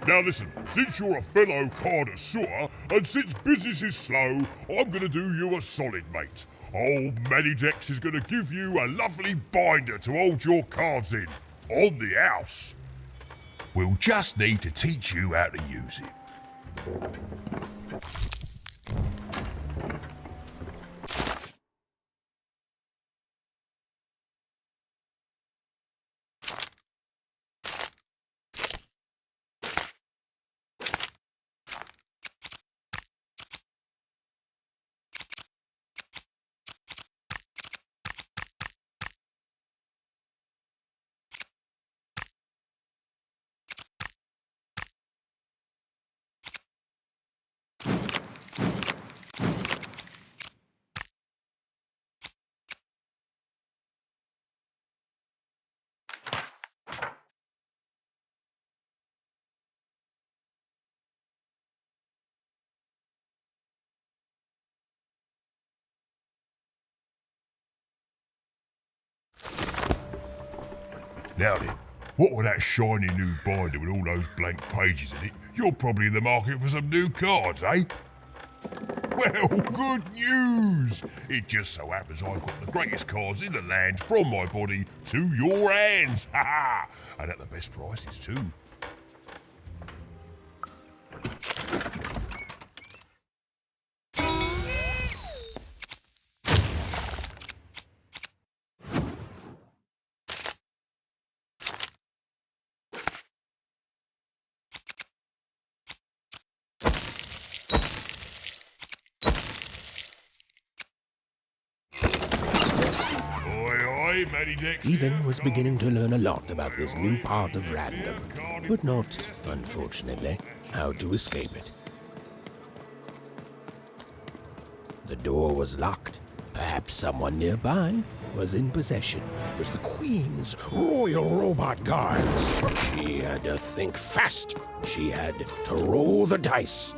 [SPEAKER 15] Now listen, since you're a fellow connoisseur, and since business is slow, I'm gonna do you a solid, mate. Old Manny Dex is gonna give you a lovely binder to hold your cards in, on the house. We'll just need to teach you how to use it. Now then, what with that shiny new binder with all those blank pages in it, you're probably in the market for some new cards, eh? Well, good news! It just so happens I've got the greatest cards in the land from my body to your hands. Ha ha! And at the best prices too.
[SPEAKER 1] Even was beginning to learn a lot about this new part of random, but not, unfortunately, how to escape it. The door was locked. Perhaps someone nearby was in possession. It was the Queen's Royal Robot Guards. She had to think fast. She had to roll the dice.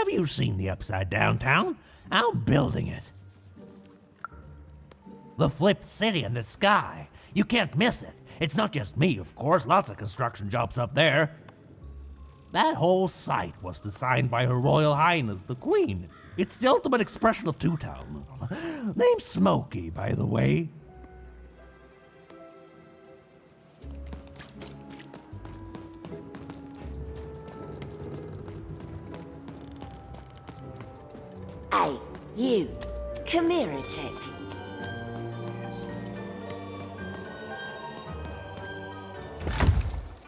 [SPEAKER 8] Have you seen the Upside Down Town? I'm building it. The flipped city in the sky. You can't miss it. It's not just me, of course. Lots of construction jobs up there. That whole site was designed by Her Royal Highness, the Queen. It's the ultimate expression of Two Town. Name's Smokey, by the way.
[SPEAKER 22] Hey, you. Come here a tick.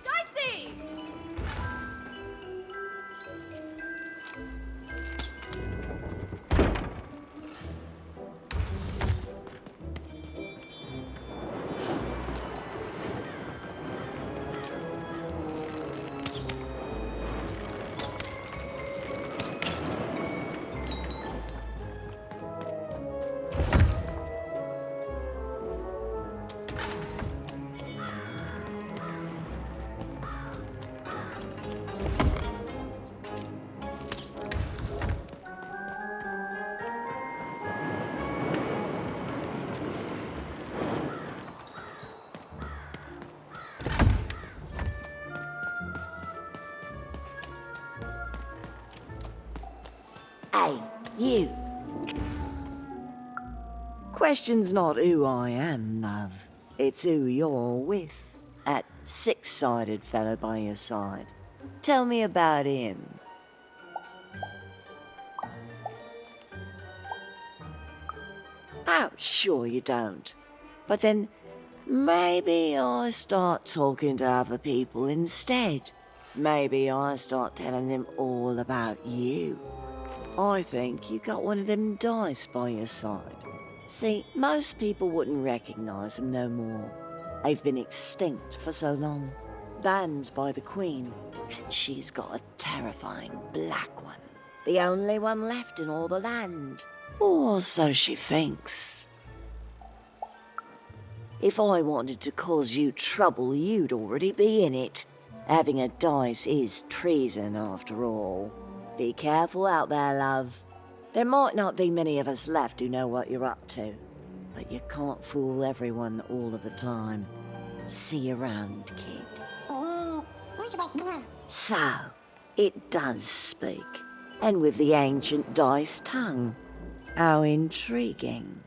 [SPEAKER 3] Dicey!
[SPEAKER 22] Hey, you. Question's not who I am, love. It's who you're with. That six-sided fellow by your side. Tell me about him. Oh, sure you don't. But then maybe I start talking to other people instead. Maybe I start telling them all about you. I think you got one of them dice by your side. See, most people wouldn't recognize them no more. They've been extinct for so long. Banned by the Queen, and she's got a terrifying black one. The only one left in all the land. Or so she thinks. If I wanted to cause you trouble, you'd already be in it. Having a dice is treason after all. Be careful out there, love. There might not be many of us left who know what you're up to, but you can't fool everyone all of the time. See you around, kid. So, it does speak, and with the ancient dice tongue. How intriguing.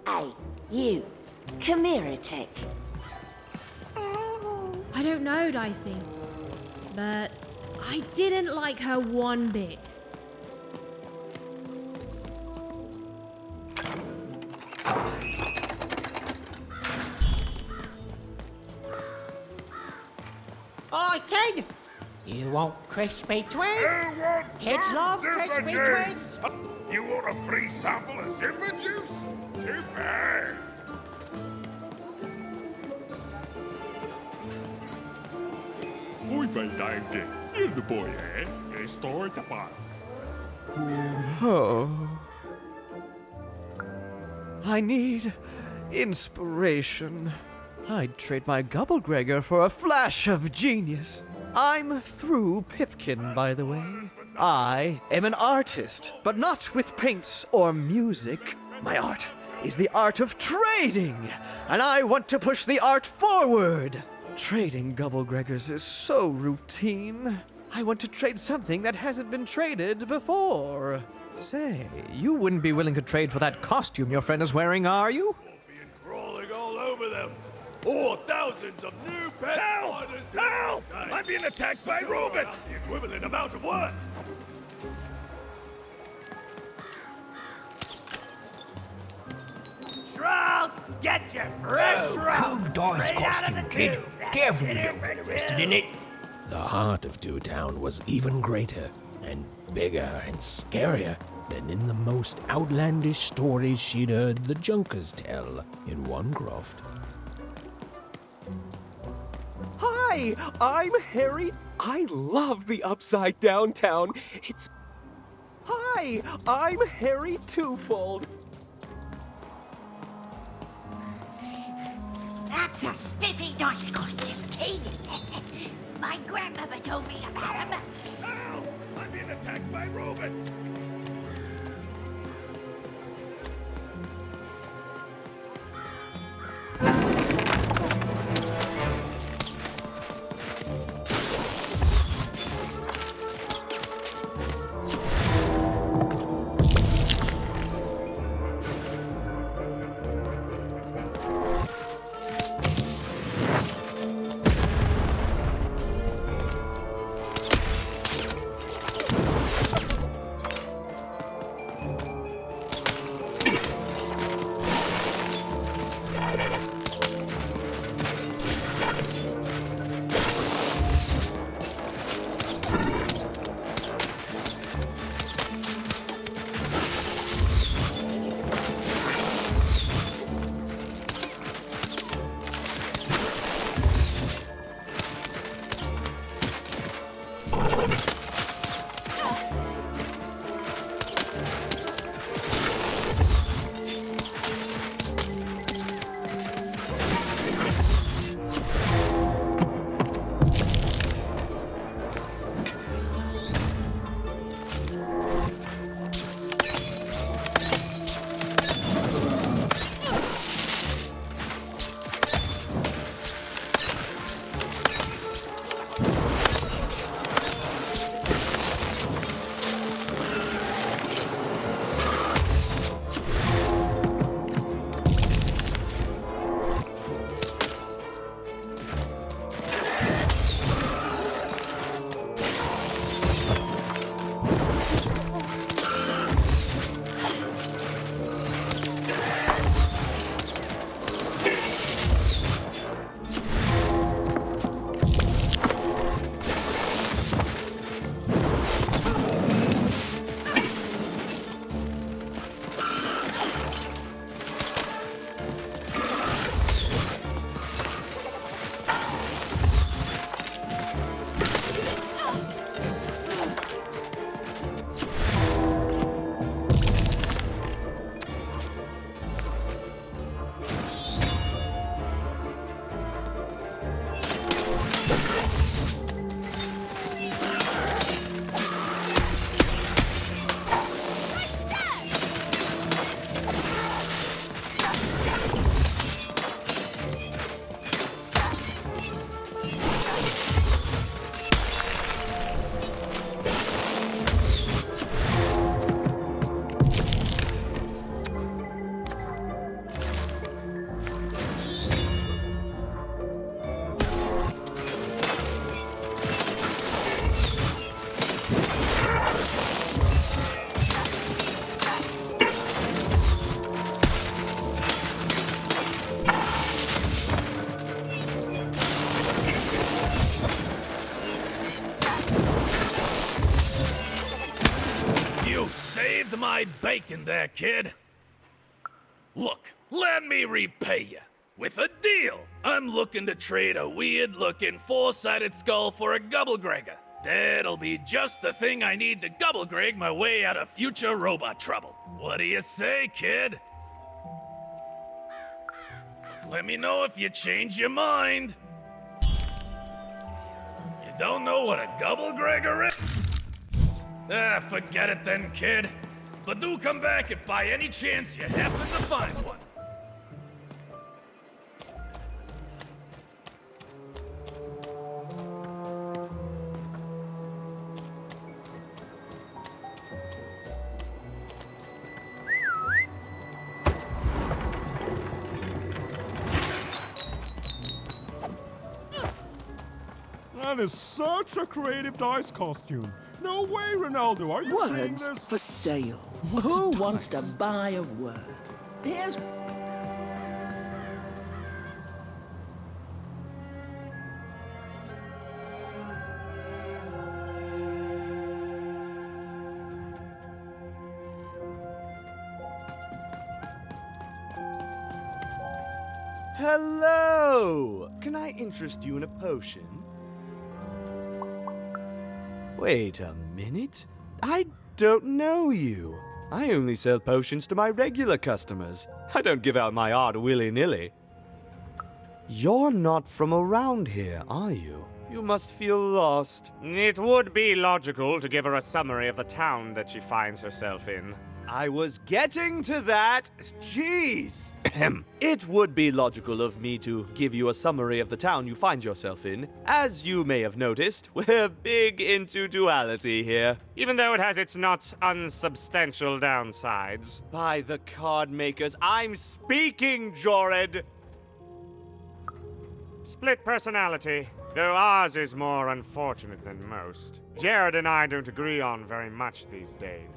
[SPEAKER 22] Hey, you. Come here a tick.
[SPEAKER 3] I don't know, Dicey, but I didn't like her one bit.
[SPEAKER 14] Oi, kid! You want crispy twigs? Kids love crispy twigs.
[SPEAKER 15] You want a free sample of Zipper juice? Too bad.
[SPEAKER 19] Oi, verdade. You're the boy, eh? Estou tapado.
[SPEAKER 9] Oh. I need inspiration. I'd trade my Gubblegregor for a flash of genius. I'm through Pipkin, by the way. I am an artist, but not with paints or music. My art is the art of trading, and I want to push the art forward. Trading Gubblegregors is so routine. I want to trade something that hasn't been traded before.
[SPEAKER 23] Say, you wouldn't be willing to trade for that costume your friend is wearing, are you?
[SPEAKER 15] Crawling all over them. Or thousands of new pet spiders. Help! I'm being attacked by robots! The equivalent amount of what?
[SPEAKER 13] Shroud! Get your fresh shroud!
[SPEAKER 1] Cool dice
[SPEAKER 13] Straight out of
[SPEAKER 1] costume,
[SPEAKER 13] the
[SPEAKER 1] kid.
[SPEAKER 13] tube.
[SPEAKER 1] Careful, you don't get arrested in it. The heart of Two Town was even greater and bigger and scarier than in the most outlandish stories she'd heard the Junkers tell in Onecroft.
[SPEAKER 20] Hi, I'm Harry. I love the Upside Down Town. It's... Hi, I'm Harry Twofold.
[SPEAKER 18] That's a spiffy dice costume, kid. My grandmother told me about him.
[SPEAKER 4] being attacked by robots! Saved my bacon there, kid. Look, let me repay you. With a deal. I'm looking to trade a weird-looking four-sided skull for a Gubblegregor. That'll be just the thing I need to Gubblegreg my way out of future robot trouble. What do you say, kid? Let me know if you change your mind. You don't know what a Gubblegregor is? Ah, forget it then, kid. But do come back if by any chance you happen to find one.
[SPEAKER 5] That is such a creative dice costume. No way, Ronaldo. Are you seeing
[SPEAKER 10] Words
[SPEAKER 5] this?
[SPEAKER 10] for sale.
[SPEAKER 5] What's
[SPEAKER 10] Who
[SPEAKER 5] a dice?
[SPEAKER 10] wants to buy a word? Here's.
[SPEAKER 24] Hello! Can I interest you in a potion? Wait a minute. I don't know you. I only sell potions to my regular customers. I don't give out my art willy-nilly. You're not from around here, are you? You must feel lost. It would be logical to give her a summary of the town that she finds herself in. I was getting to that. Jeez. It would be logical of me to give you a summary of the town you find yourself in. As you may have noticed, we're big into duality here, even though it has its not unsubstantial downsides. By the card makers, I'm speaking, Jorid! Split personality, though ours is more unfortunate than most. Jared and I don't agree on very much these days.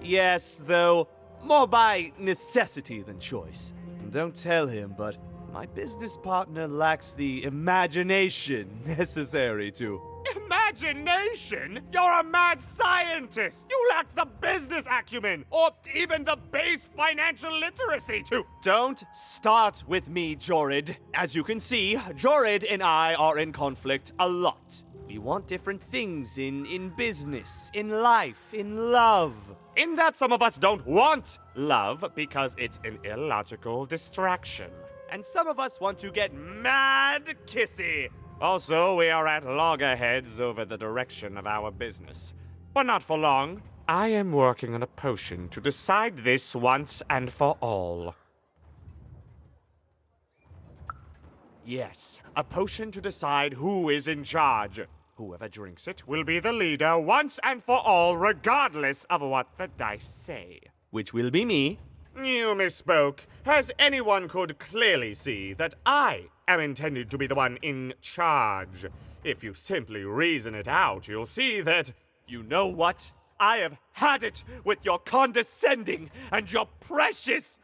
[SPEAKER 24] Yes, though, more by necessity than choice. Don't tell him, but my business partner lacks the imagination necessary to... Imagination? You're a mad scientist! You lack the business acumen, or even the base financial literacy to... Don't start with me, Jorid. As you can see, Jorid and I are in conflict a lot. We want different things in business, in life, in love. In that some of us don't want love because it's an illogical distraction. And some of us want to get mad kissy. Also, we are at loggerheads over the direction of our business. But not for long. I am working on a potion to decide this once and for all. Yes, a potion to decide who is in charge. Whoever drinks it will be the leader once and for all, regardless of what the dice say. Which will be me. You misspoke, as anyone could clearly see that I am intended to be the one in charge. If you simply reason it out, you'll see that, you know what? I have had it with your condescending and your precious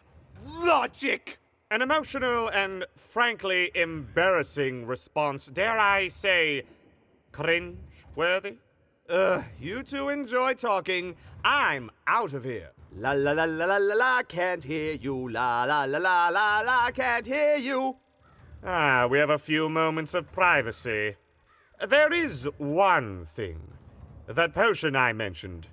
[SPEAKER 24] logic. An emotional and frankly embarrassing response, dare I say, cringe-worthy? You two enjoy talking. I'm out of here. La la la la la la la, can't hear you. La la la la la la, can't hear you. We have a few moments of privacy. There is one thing. That potion I mentioned.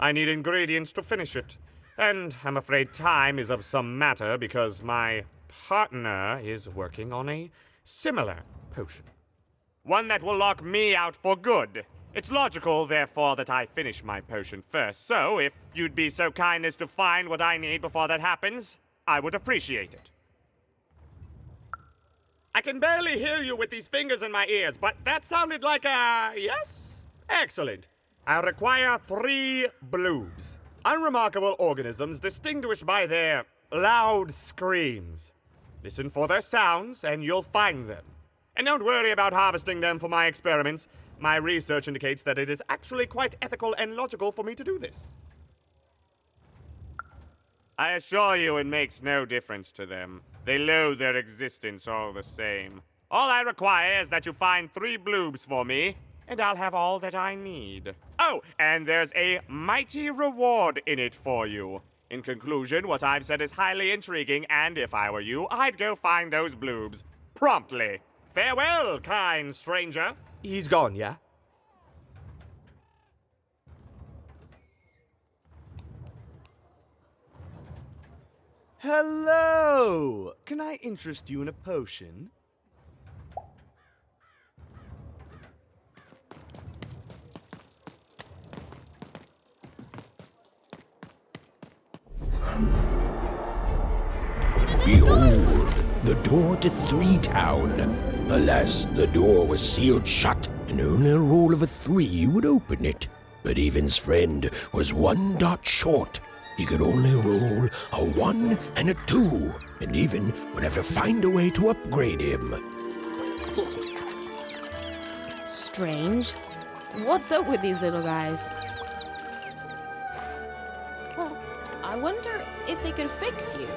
[SPEAKER 24] I need ingredients to finish it. And I'm afraid time is of some matter because my partner is working on a similar potion. One that will lock me out for good. It's logical, therefore, that I finish my potion first. So, if you'd be so kind as to find what I need before that happens, I would appreciate it. I can barely hear you with these fingers in my ears, but that sounded like a yes? Excellent. I require 3 bloobs. Unremarkable organisms distinguished by their loud screams. Listen for their sounds, and you'll find them. And don't worry about harvesting them for my experiments. My research indicates that it is actually quite ethical and logical for me to do this. I assure you it makes no difference to them. They loathe their existence all the same. All I require is that you find 3 bloobs for me, and I'll have all that I need. Oh, and there's a mighty reward in it for you. In conclusion, what I've said is highly intriguing, and if I were you, I'd go find those bloobs. Promptly. Farewell, kind stranger. He's gone, yeah? Hello! Can I interest you in a potion?
[SPEAKER 1] Behold, the door to Three Town. Alas, the door was sealed shut, and only a roll of a 3 would open it. But Evan's friend was 1 dot short. He could only roll a 1 and a 2, and Evan would have to find a way to upgrade him.
[SPEAKER 3] Strange. What's up with these little guys? Well, I wonder if they could fix you.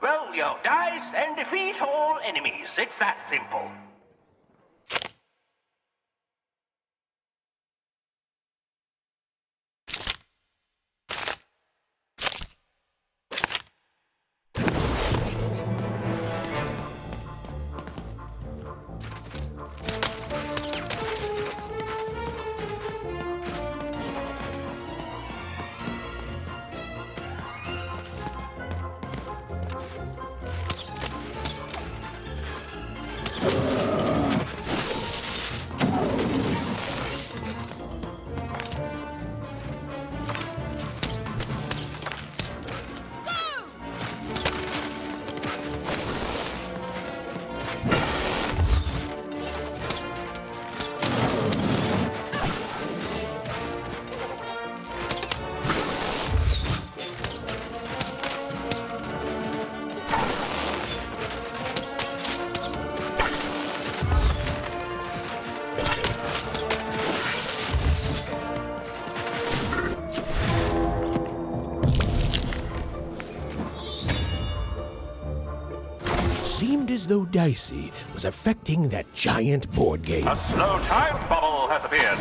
[SPEAKER 2] Roll your dice and defeat all enemies. It's that simple.
[SPEAKER 1] though Dicey was affecting that giant board game.
[SPEAKER 2] A slow time bubble has appeared.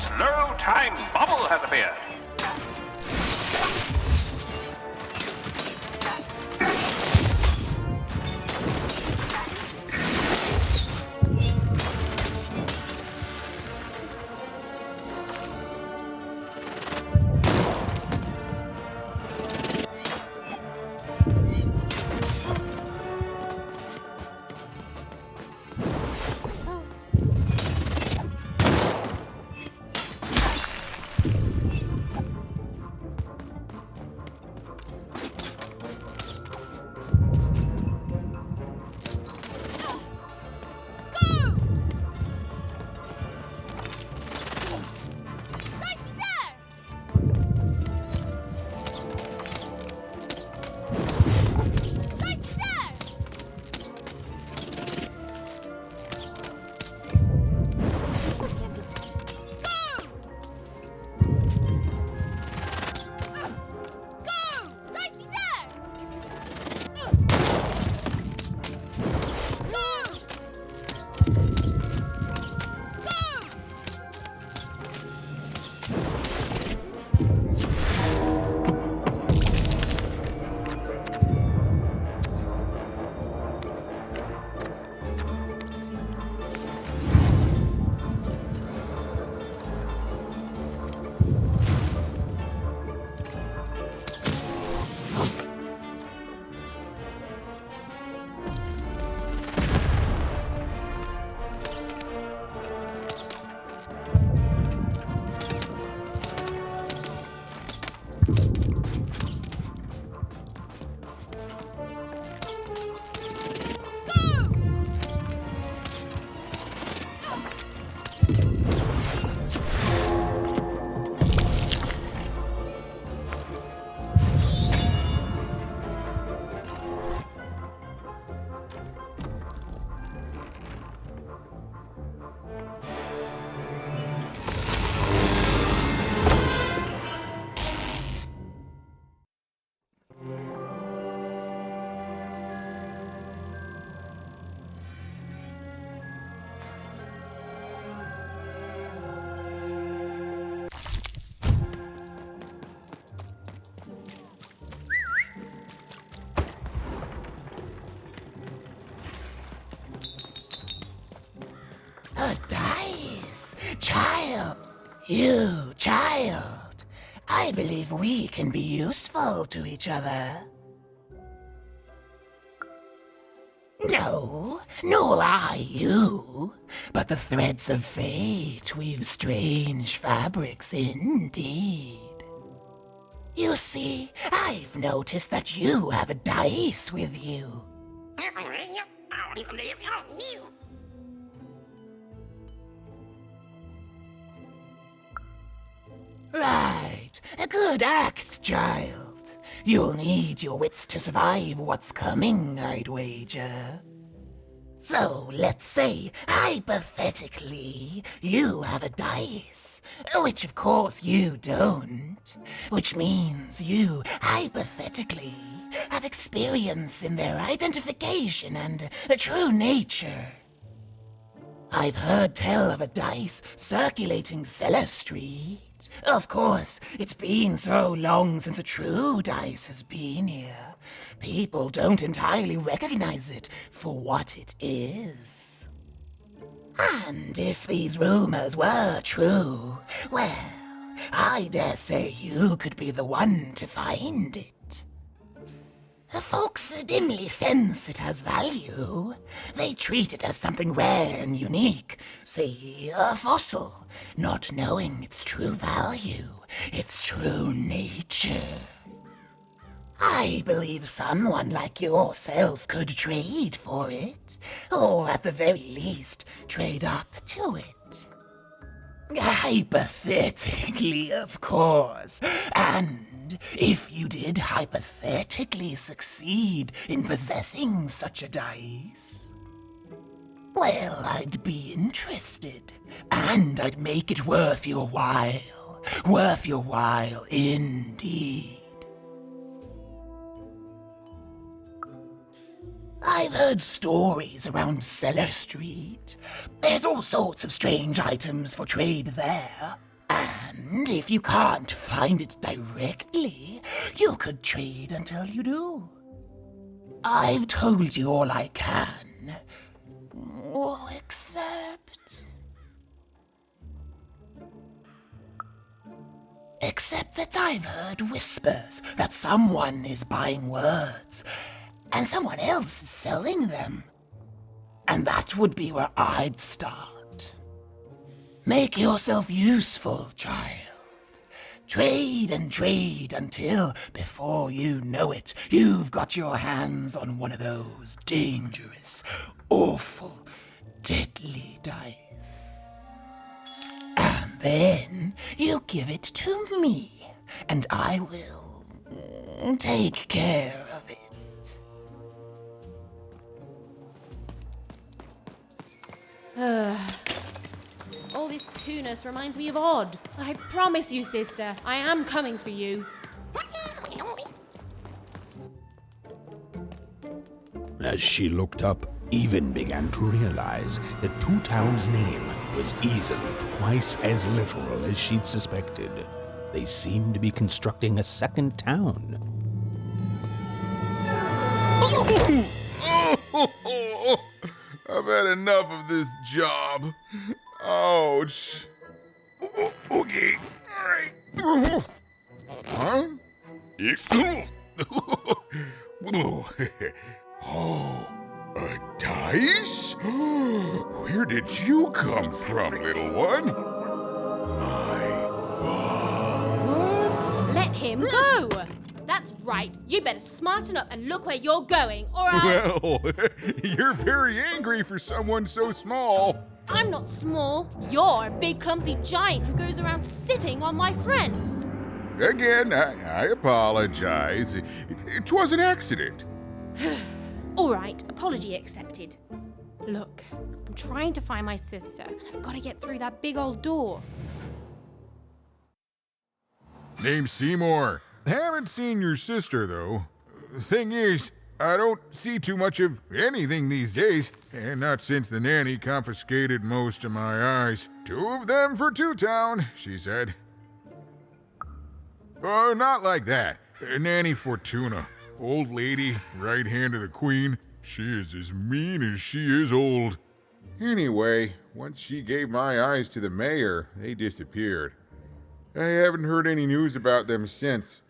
[SPEAKER 2] Slow time bubble has appeared.
[SPEAKER 6] A dice! Child! You, child! I believe we can be useful to each other. No, nor I you, but the threads of fate weave strange fabrics indeed. You see, I've noticed that you have a dice with you. Right, a good act, child. You'll need your wits to survive what's coming, I'd wager. So, let's say, hypothetically, you have a dice, which of course you don't, which means you, hypothetically, have experience in their identification and true nature. I've heard tell of a dice circulating Cellar Street. Of course, it's been so long since a true dice has been here. People don't entirely recognize it for what it is. And if these rumors were true, well, I dare say you could be the one to find it. Folks dimly sense it has value. They treat it as something rare and unique, say a fossil, not knowing its true value, its true nature. I believe someone like yourself could trade for it, or at the very least, trade up to it. Hypothetically, of course, and if you did hypothetically succeed in possessing such a dice, well, I'd be interested, and I'd make it worth your while indeed. I've heard stories around Cellar Street. There's all sorts of strange items for trade there. And if you can't find it directly, you could trade until you do. I've told you all I can. Except that I've heard whispers that someone is buying words, and someone else is selling them. And that would be where I'd start. Make yourself useful, child. Trade and trade until, before you know it, you've got your hands on one of those dangerous, awful, deadly dice. And then you give it to me, and I will take care of it.
[SPEAKER 3] All this tunus reminds me of Odd. I promise you, sister, I am coming for you.
[SPEAKER 1] As she looked up, Even began to realize that Two Town's name was easily twice as literal as she'd suspected. They seemed to be constructing a second town.
[SPEAKER 11] I've had enough of this job. Ouch. Okay. All right. Huh? Oh, a dice? Where did you come from, little one?
[SPEAKER 3] Let him go! That's right. You better smarten up and look where you're going, or I...
[SPEAKER 11] Well, you're very angry for someone so small.
[SPEAKER 3] I'm not small. You're a big, clumsy giant who goes around sitting on my friends.
[SPEAKER 11] Again, I apologize. It was an accident.
[SPEAKER 3] All right, apology accepted. Look, I'm trying to find my sister, and I've got to get through that big old door.
[SPEAKER 11] Name's Seymour. Haven't seen your sister, though. Thing is, I don't see too much of anything these days, and not since the nanny confiscated most of my eyes. 2 of them for Two Town, she said. Oh, not like that. Nanny Fortuna. Old lady, right hand of the queen. She is as mean as she is old. Anyway, once she gave my eyes to the mayor, they disappeared. I haven't heard any news about them since.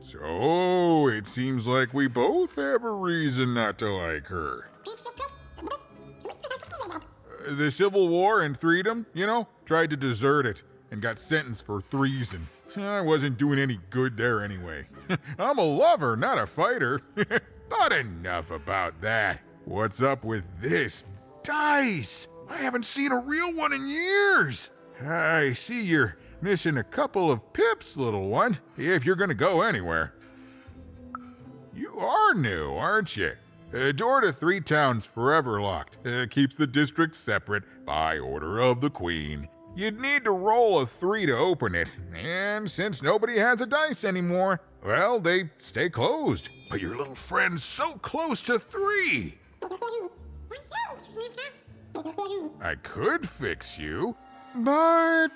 [SPEAKER 11] So, it seems like we both have a reason not to like her. The Civil War and freedom, you know, tried to desert it and got sentenced for treason. I wasn't doing any good there anyway. I'm a lover, not a fighter. But enough about that. What's up with this dice? I haven't seen a real one in years. I see you're missing a couple of pips, little one, if you're gonna go anywhere. You are new, aren't you? Door to Three Towns forever locked. Keeps the district separate by order of the Queen. You'd need to roll a 3 to open it, and since nobody has a dice anymore, well, they stay closed. But your little friend's so close to 3. I could fix you, but...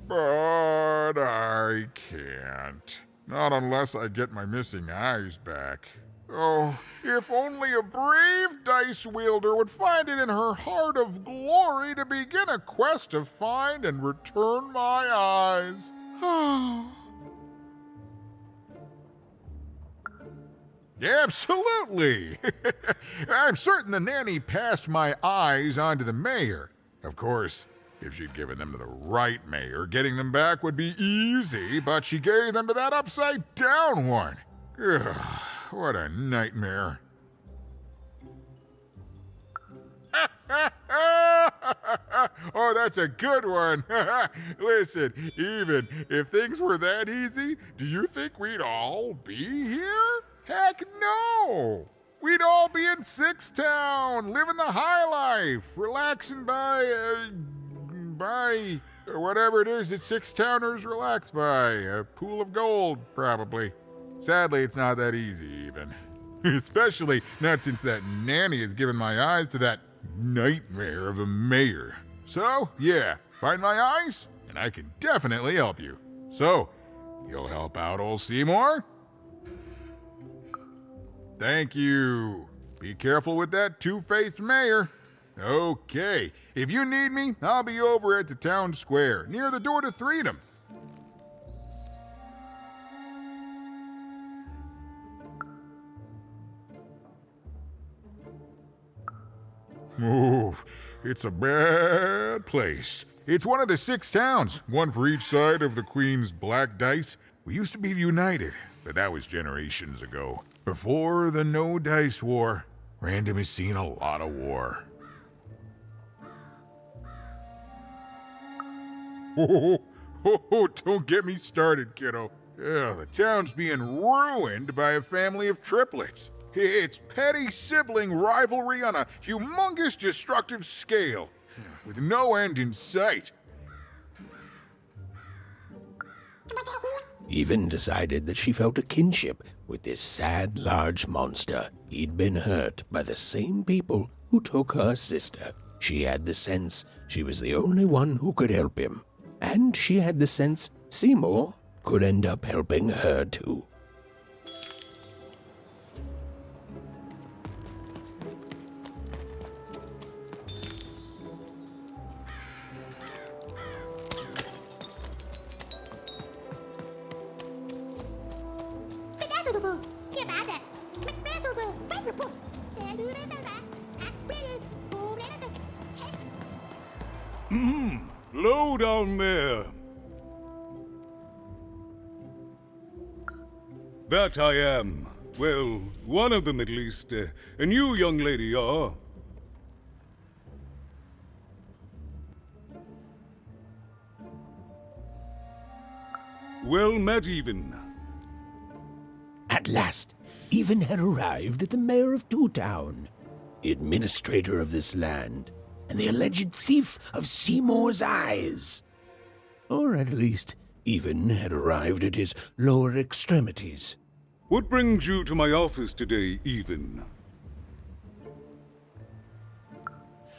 [SPEAKER 11] But I can't. Not unless I get my missing eyes back. Oh, if only a brave dice wielder would find it in her heart of glory to begin a quest to find and return my eyes. Absolutely! I'm certain the nanny passed my eyes on to the mayor. Of course, if she'd given them to the right mayor, getting them back would be easy, but she gave them to that upside-down one. Ugh, what a nightmare. Oh, that's a good one. Listen, even if things were that easy, do you think we'd all be here? Heck no! We'd all be in Six Town, living the high life, relaxing by whatever it is that Six Towners relax by. A pool of gold, probably. Sadly, it's not that easy, even. Especially not since that nanny has given my eyes to that nightmare of a mayor. So, yeah, find my eyes, and I can definitely help you. So, you'll help out old Seymour? Thank you. Be careful with that two-faced mayor. Okay, if you need me, I'll be over at the town square, near the door to Freedom. Oh, it's a bad place. It's one of the 6 towns, one for each side of the Queen's black dice. We used to be united, but that was generations ago. Before the No Dice War, Random has seen a lot of war. Oh, don't get me started, kiddo. The town's being ruined by a family of triplets. It's petty sibling rivalry on a humongous destructive scale, with no end in sight.
[SPEAKER 1] Even decided that she felt a kinship with this sad, large monster. He'd been hurt by the same people who took her sister. She had the sense she was the only one who could help him. And she had the sense Seymour could end up helping her too.
[SPEAKER 15] Low down there. That I am. Well, one of them at least. And you, young lady, are? Well met, Even.
[SPEAKER 1] At last, Even had arrived at the mayor of Two Town, the administrator of this land, and the alleged thief of Seymour's eyes. Or at least, Even had arrived at his lower extremities.
[SPEAKER 15] What brings you to my office today, Even?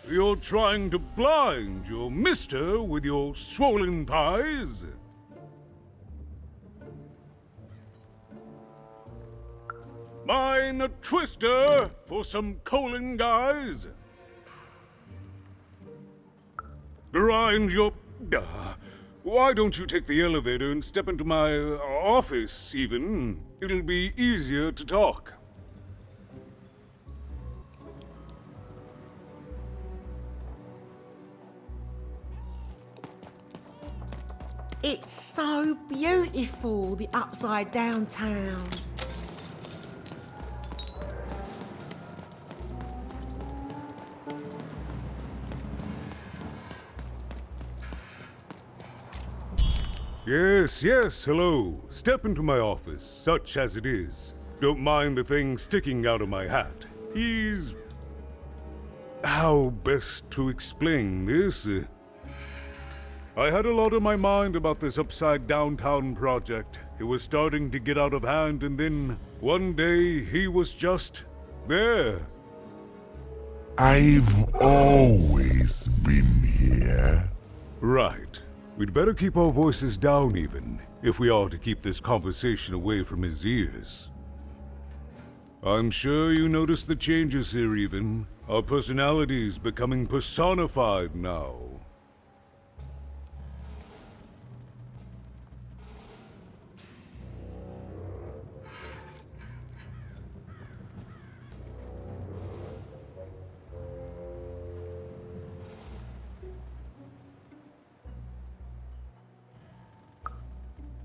[SPEAKER 15] You're trying to blind your mister with your swollen thighs? Mine a twister for some colon guys? Grind your... why don't you take the elevator and step into my office, Even? It'll be easier to talk.
[SPEAKER 10] It's so beautiful, the upside down town.
[SPEAKER 5] Yes, yes, hello. Step into my office, such as it is. Don't mind the thing sticking out of my hat. He's... How best to explain this? I had a lot on my mind about this Upside Downtown project. It was starting to get out of hand, and then one day he was just there.
[SPEAKER 15] I've always been here.
[SPEAKER 5] Right. We'd better keep our voices down even, if we are to keep this conversation away from his ears. I'm sure you noticed the changes here even. Our personalities becoming personified now.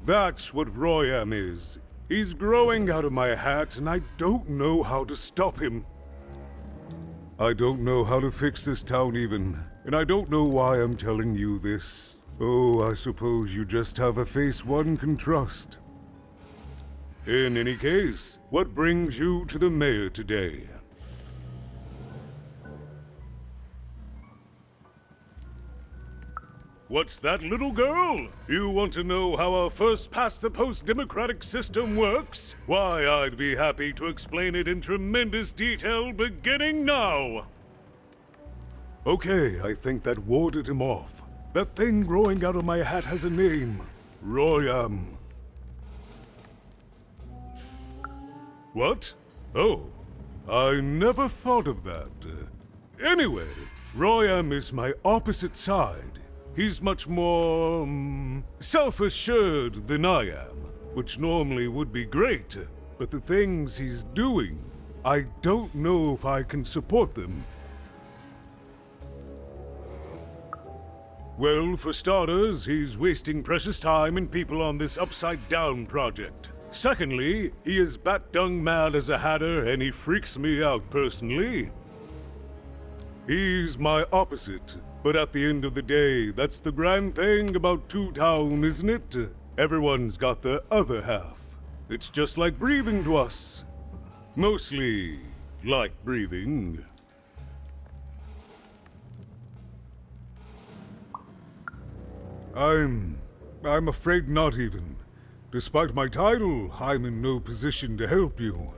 [SPEAKER 5] That's what Royam is. He's growing out of my hat, and I don't know how to stop him. I don't know how to fix this town even, and I don't know why I'm telling you this. Oh, I suppose you just have a face one can trust. In any case, what brings you to the mayor today? What's that, little girl? You want to know how our first-past-the-post democratic system works? Why, I'd be happy to explain it in tremendous detail beginning now. Okay, I think that warded him off. That thing growing out of my hat has a name. Royam. What? Oh, I never thought of that. Anyway, Royam is my opposite side. He's much more, self-assured than I am, which normally would be great, but the things he's doing, I don't know if I can support them. Well, for starters, he's wasting precious time and people on this upside-down project. Secondly, he is bat-dung mad as a hatter, and he freaks me out personally. He's my opposite. But at the end of the day, that's the grand thing about Two Town, isn't it? Everyone's got the other half. It's just like breathing to us. Mostly like breathing. I'm afraid not even. Despite my title, I'm in no position to help you.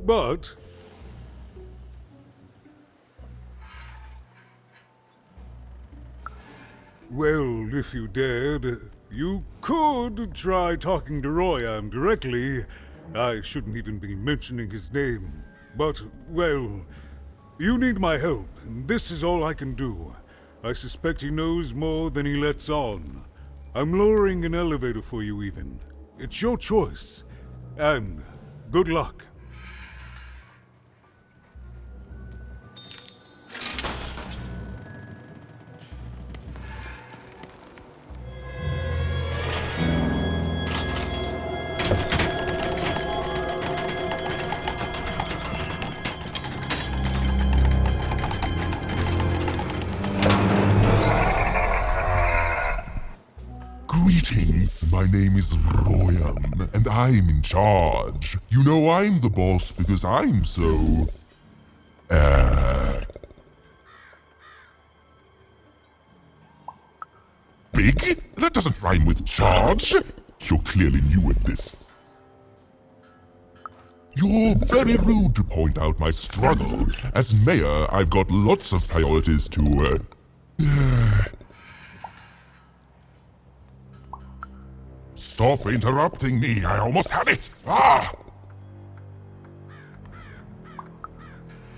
[SPEAKER 5] But... well, if you dared, you could try talking to Royam directly. I shouldn't even be mentioning his name. But, well, you need my help, and this is all I can do. I suspect he knows more than he lets on. I'm lowering an elevator for you even. It's your choice. And good luck.
[SPEAKER 15] Greetings, my name is Royam, and I'm in charge. You know I'm the boss because I'm so... big? That doesn't rhyme with charge. You're clearly new at this. You're very rude to point out my struggle. As mayor, I've got lots of priorities to, Stop interrupting me, I almost had it! Ah!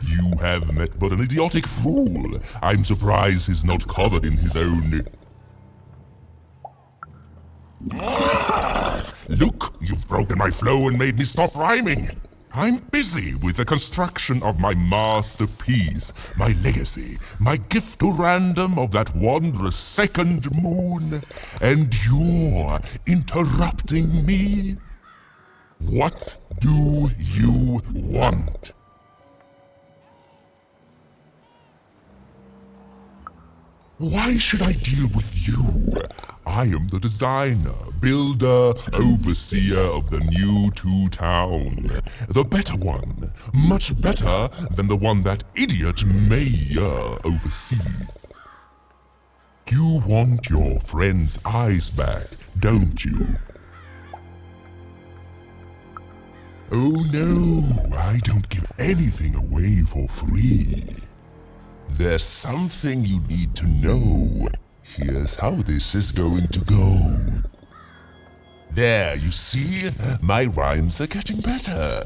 [SPEAKER 15] You have met but an idiotic fool. I'm surprised he's not covered in his own... Look, you've broken my flow and made me stop rhyming. I'm busy with the construction of my masterpiece, my legacy, my gift to random of that wondrous second moon, and you're interrupting me? What do you want? Why should I deal with you? I am the designer, builder, overseer of the new Town. The better one. Much better than the one that idiot mayor oversees. You want your friend's eyes back, don't you? Oh no, I don't give anything away for free. There's something you need to know. Here's how this is going to go. There, you see? My rhymes are getting better.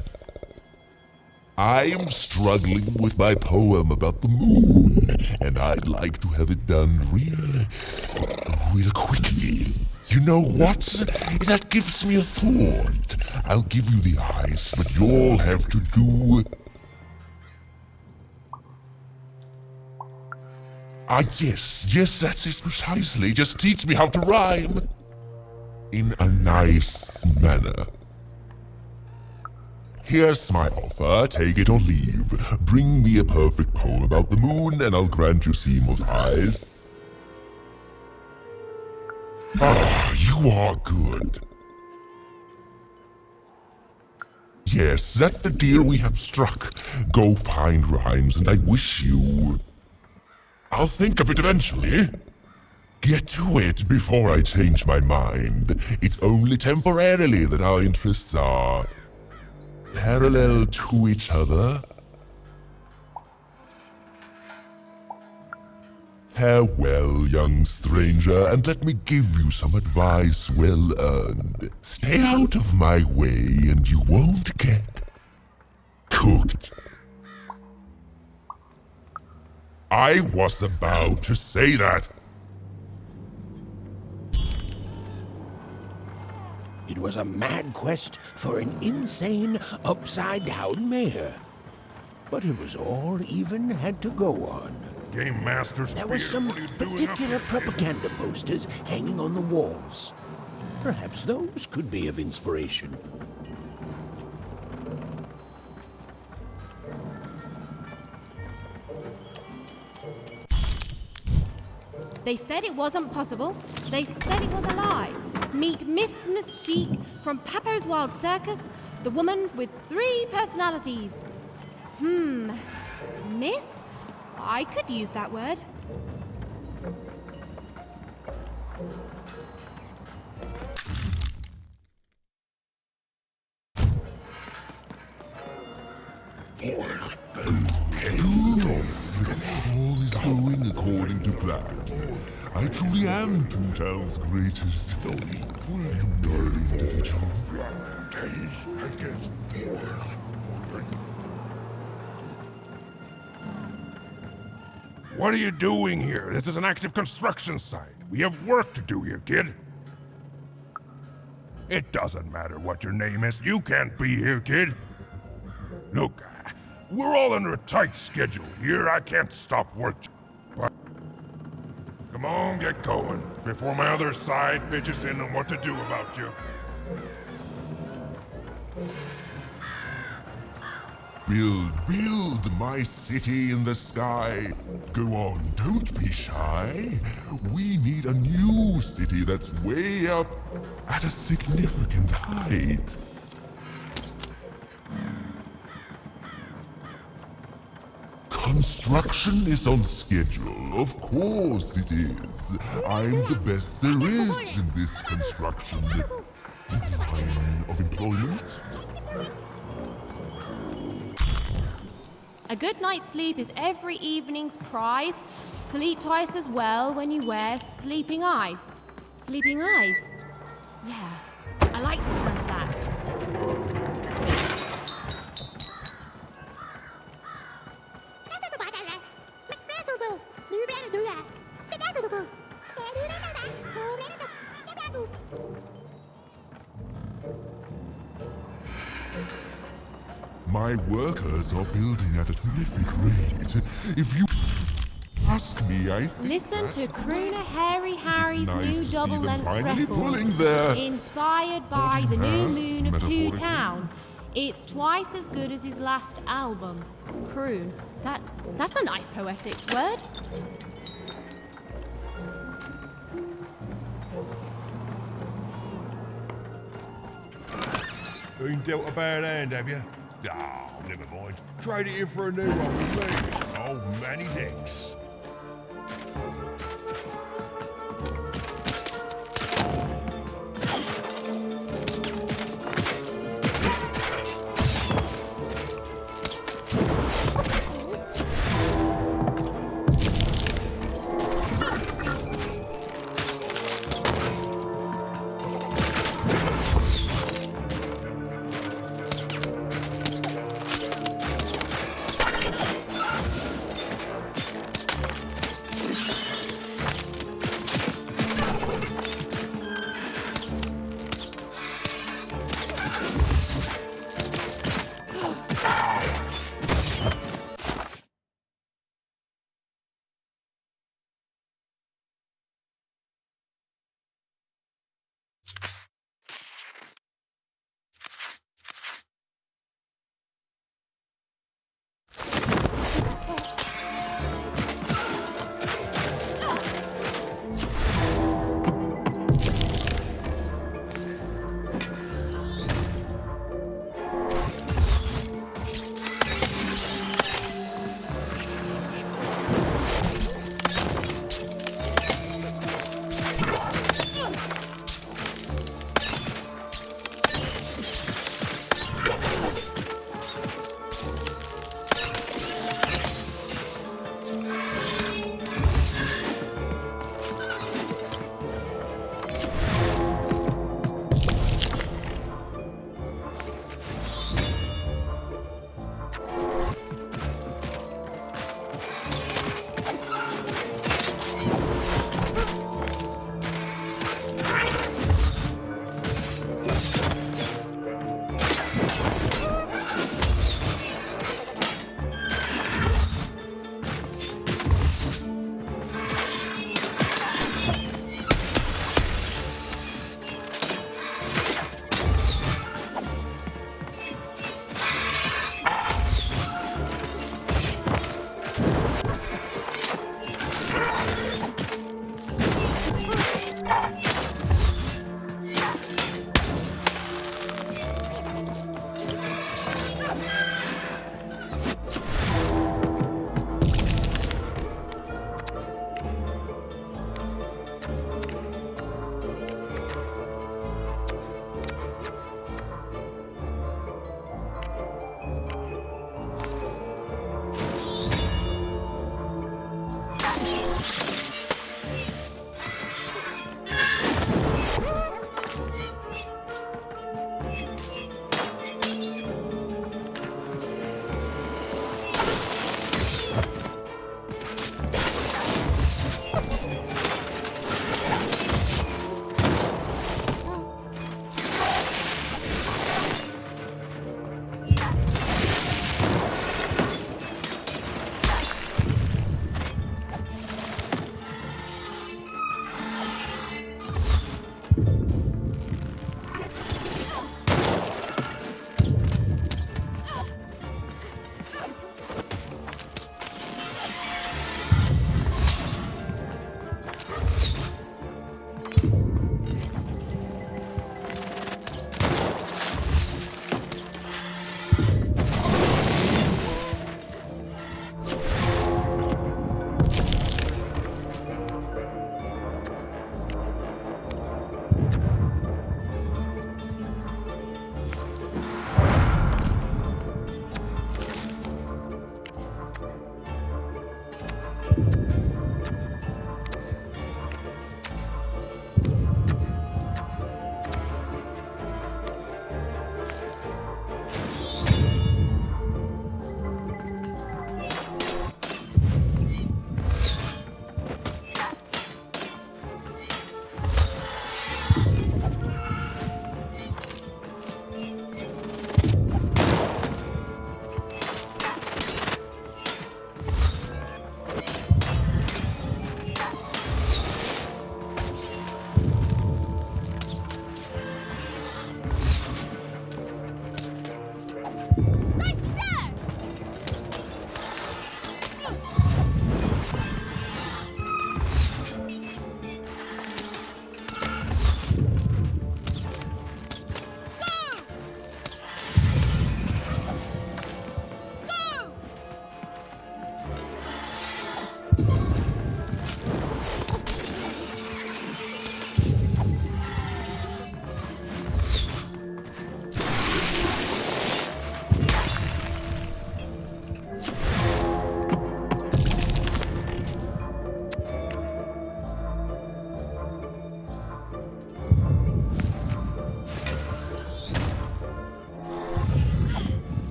[SPEAKER 15] I'm struggling with my poem about the moon, and I'd like to have it done real quickly. You know what? That gives me a thought. I'll give you the eyes, but you'll have to do... yes, that's it precisely. Just teach me how to rhyme. In a nice manner. Here's my offer, take it or leave. Bring me a perfect poem about the moon and I'll grant you Seymour's eyes. Ah, you are good. Yes, that's the deal we have struck. Go find rhymes and I wish you... I'll think of it eventually. Get to it before I change my mind. It's only temporarily that our interests are parallel to each other. Farewell, young stranger, and let me give you some advice well earned. Stay out of my way and you won't get cooked. I was about to say that.
[SPEAKER 1] It was a mad quest for an insane, upside-down mayor. But it was all Even had to go on.
[SPEAKER 15] Game Master's
[SPEAKER 1] There were some particular propaganda posters hanging on the walls. Perhaps those could be of inspiration.
[SPEAKER 3] They said it wasn't possible. They said it was a lie. Meet Miss Mystique from Papo's Wild Circus, the woman with 3 personalities. Miss? I could use that word.
[SPEAKER 15] All is going according to plan. I truly am Toontown's greatest individual.
[SPEAKER 7] What are you doing here? This is an active construction site. We have work to do here, kid. It doesn't matter what your name is. You can't be here, kid. Look, we're all under a tight schedule here. I can't stop work. But come on, get going before my other side pitches in on what to do about you.
[SPEAKER 15] Build my city in the sky. Go on, don't be shy. We need a new city that's way up at a significant height. Construction is on schedule. Of course it is. I'm the best there is in this construction line of employment.
[SPEAKER 3] A good night's sleep is every evening's prize. Sleep twice as well when you wear sleeping eyes. Sleeping eyes? Yeah, I like the sound of that.
[SPEAKER 15] My workers are building at a terrific rate. If you ask me, I think
[SPEAKER 3] Listen to Crooner Hairy Harry's
[SPEAKER 15] nice
[SPEAKER 3] new
[SPEAKER 15] to see
[SPEAKER 3] double
[SPEAKER 15] them
[SPEAKER 3] length
[SPEAKER 15] finally
[SPEAKER 3] record,
[SPEAKER 15] pulling their
[SPEAKER 3] inspired by the new
[SPEAKER 15] mass,
[SPEAKER 3] moon of Two
[SPEAKER 15] metaphorically.
[SPEAKER 3] Town. It's twice as good as his last album. Croon. That's a nice poetic word.
[SPEAKER 15] Been dealt a bad hand, have you? Ah, never mind. Trade it in for a new one with me. Oh, Manny Dix.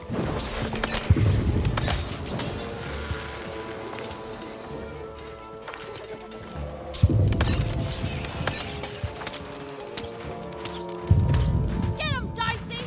[SPEAKER 3] Get him, Dicey!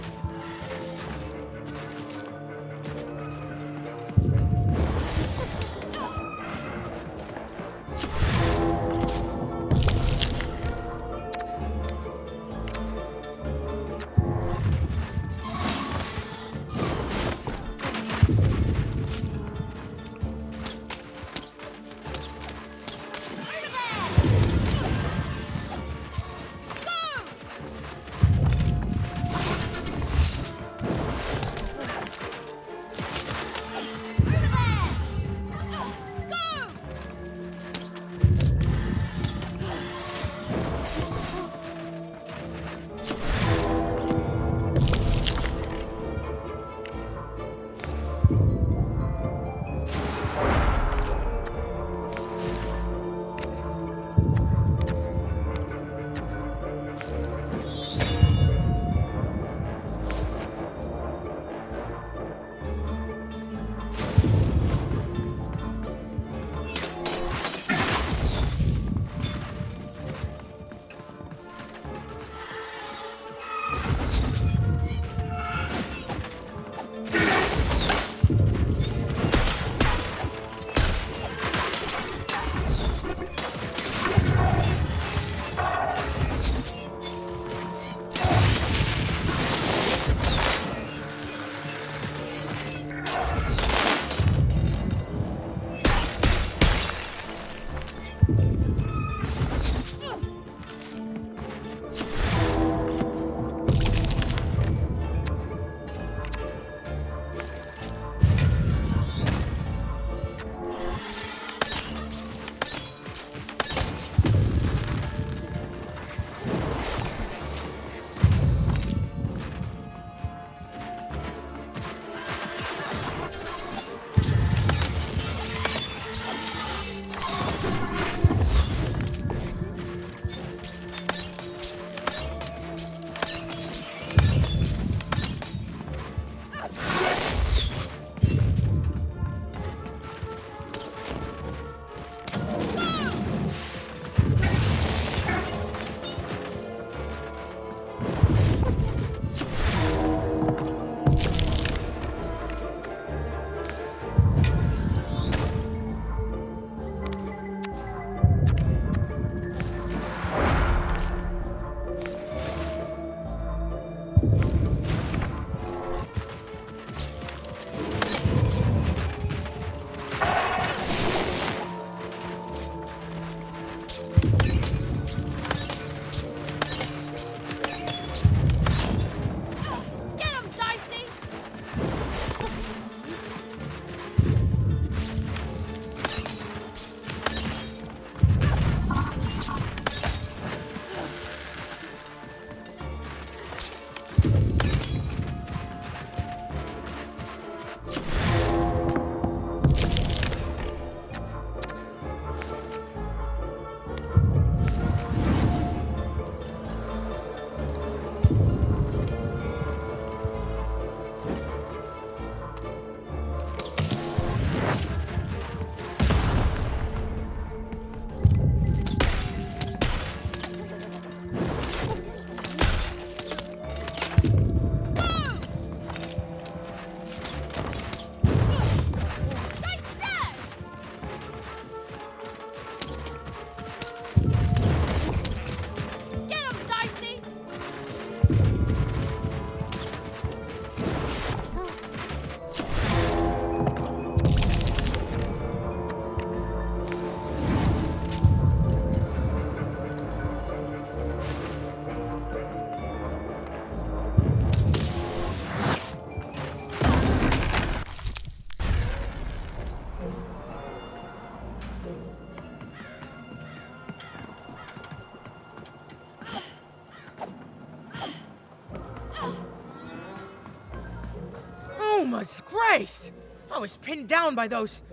[SPEAKER 9] Oh my grace! I was pinned down by those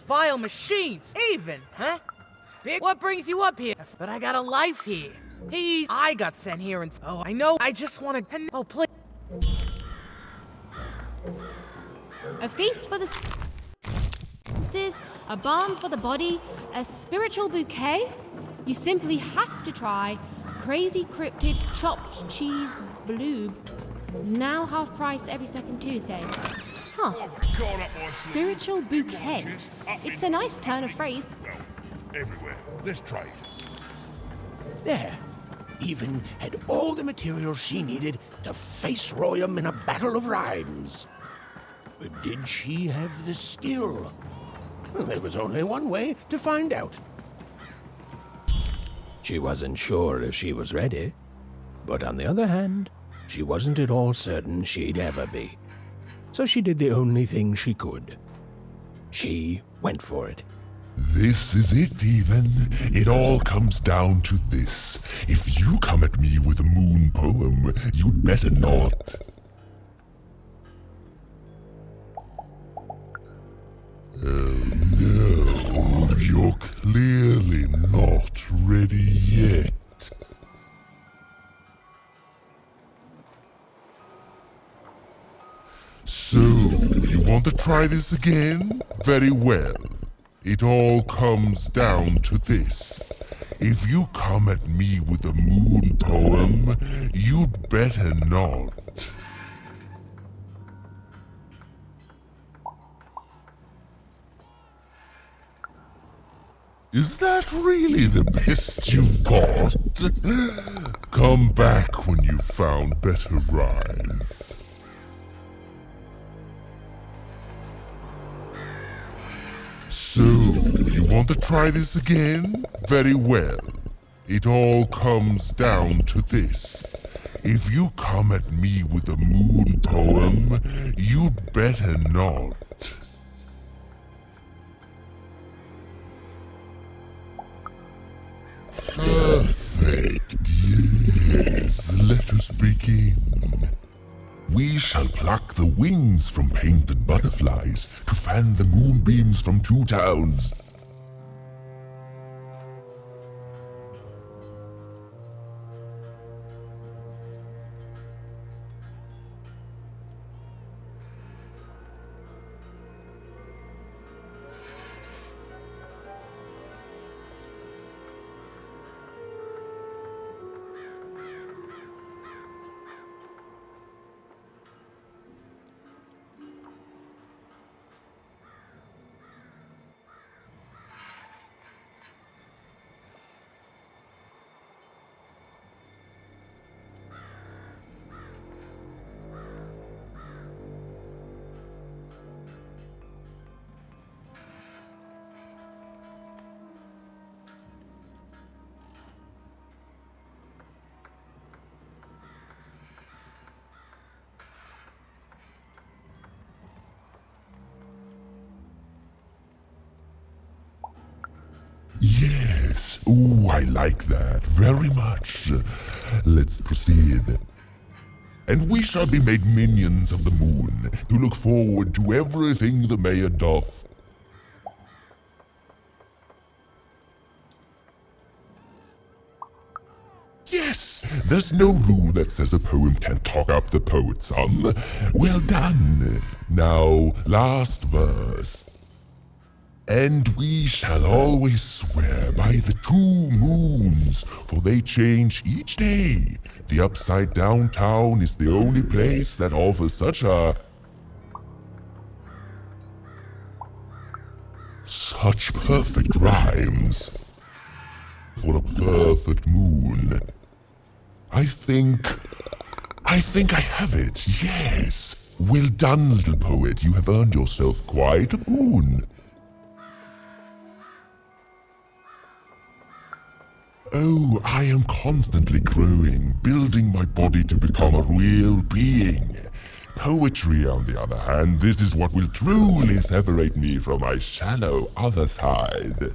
[SPEAKER 9] vile machines. Even, huh? Big, what brings you up here? But I got a life here. I got sent here and... Oh, I know. I just want to... Oh, please.
[SPEAKER 3] A feast for the senses, a balm for the body, a spiritual bouquet? You simply have to try Crazy Cryptid's chopped cheese bloob. Now half price every second Tuesday. Huh. Spiritual bouquet. It's a nice turn of phrase.
[SPEAKER 15] Everywhere. Let's trade.
[SPEAKER 1] There. Even had all the materials she needed to face Royam in a battle of rhymes. But did she have the skill? Well, there was only one way to find out. She wasn't sure if she was ready, but on the other hand, she wasn't at all certain she'd ever be. So she did the only thing she could. She went for it.
[SPEAKER 15] This is it, even. It all comes down to this. If you come at me with a moon poem, you'd better not. No, you're clearly not ready yet. So, you want to try this again? Very well. It all comes down to this. If you come at me with a moon poem, you'd better not. Is that really the best you've got? Come back when you've found better rhymes. So, you want to try this again? Very well. It all comes down to this. If you come at me with a moon poem, you'd better not. Perfect, yes. Let us begin. We shall pluck the wings from painted butterflies to fan the moonbeams from two towns. Yes. Ooh, I like that very much. Let's proceed. And we shall be made minions of the moon, to look forward to everything the mayor doth. Yes, there's no rule that says a poem can't talk up the poet's son. Well done. Now, last verse. And we shall always swear by the 2 moons, for they change each day. The Upside Down Town is the only place that offers such perfect rhymes. For a perfect moon. I think I have it, yes. Well done, little poet. You have earned yourself quite a moon. Oh, I am constantly growing, building my body to become a real being. Poetry, on the other hand, this is what will truly separate me from my shallow other side.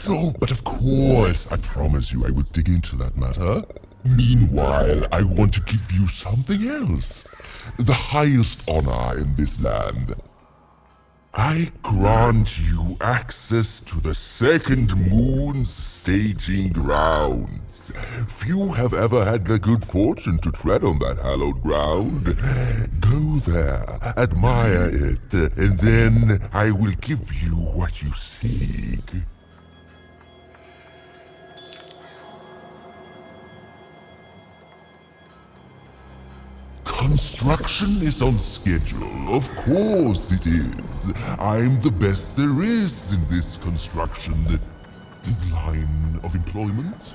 [SPEAKER 15] Oh, but of course, I promise you I will dig into that matter. Meanwhile, I want to give you something else. The highest honor in this land. I grant you access to the second moon's staging grounds. Few have ever had the good fortune to tread on that hallowed ground. Go there, admire it, and then I will give you what you seek. Construction is on schedule. Of course it is. I'm the best there is in this construction line of employment.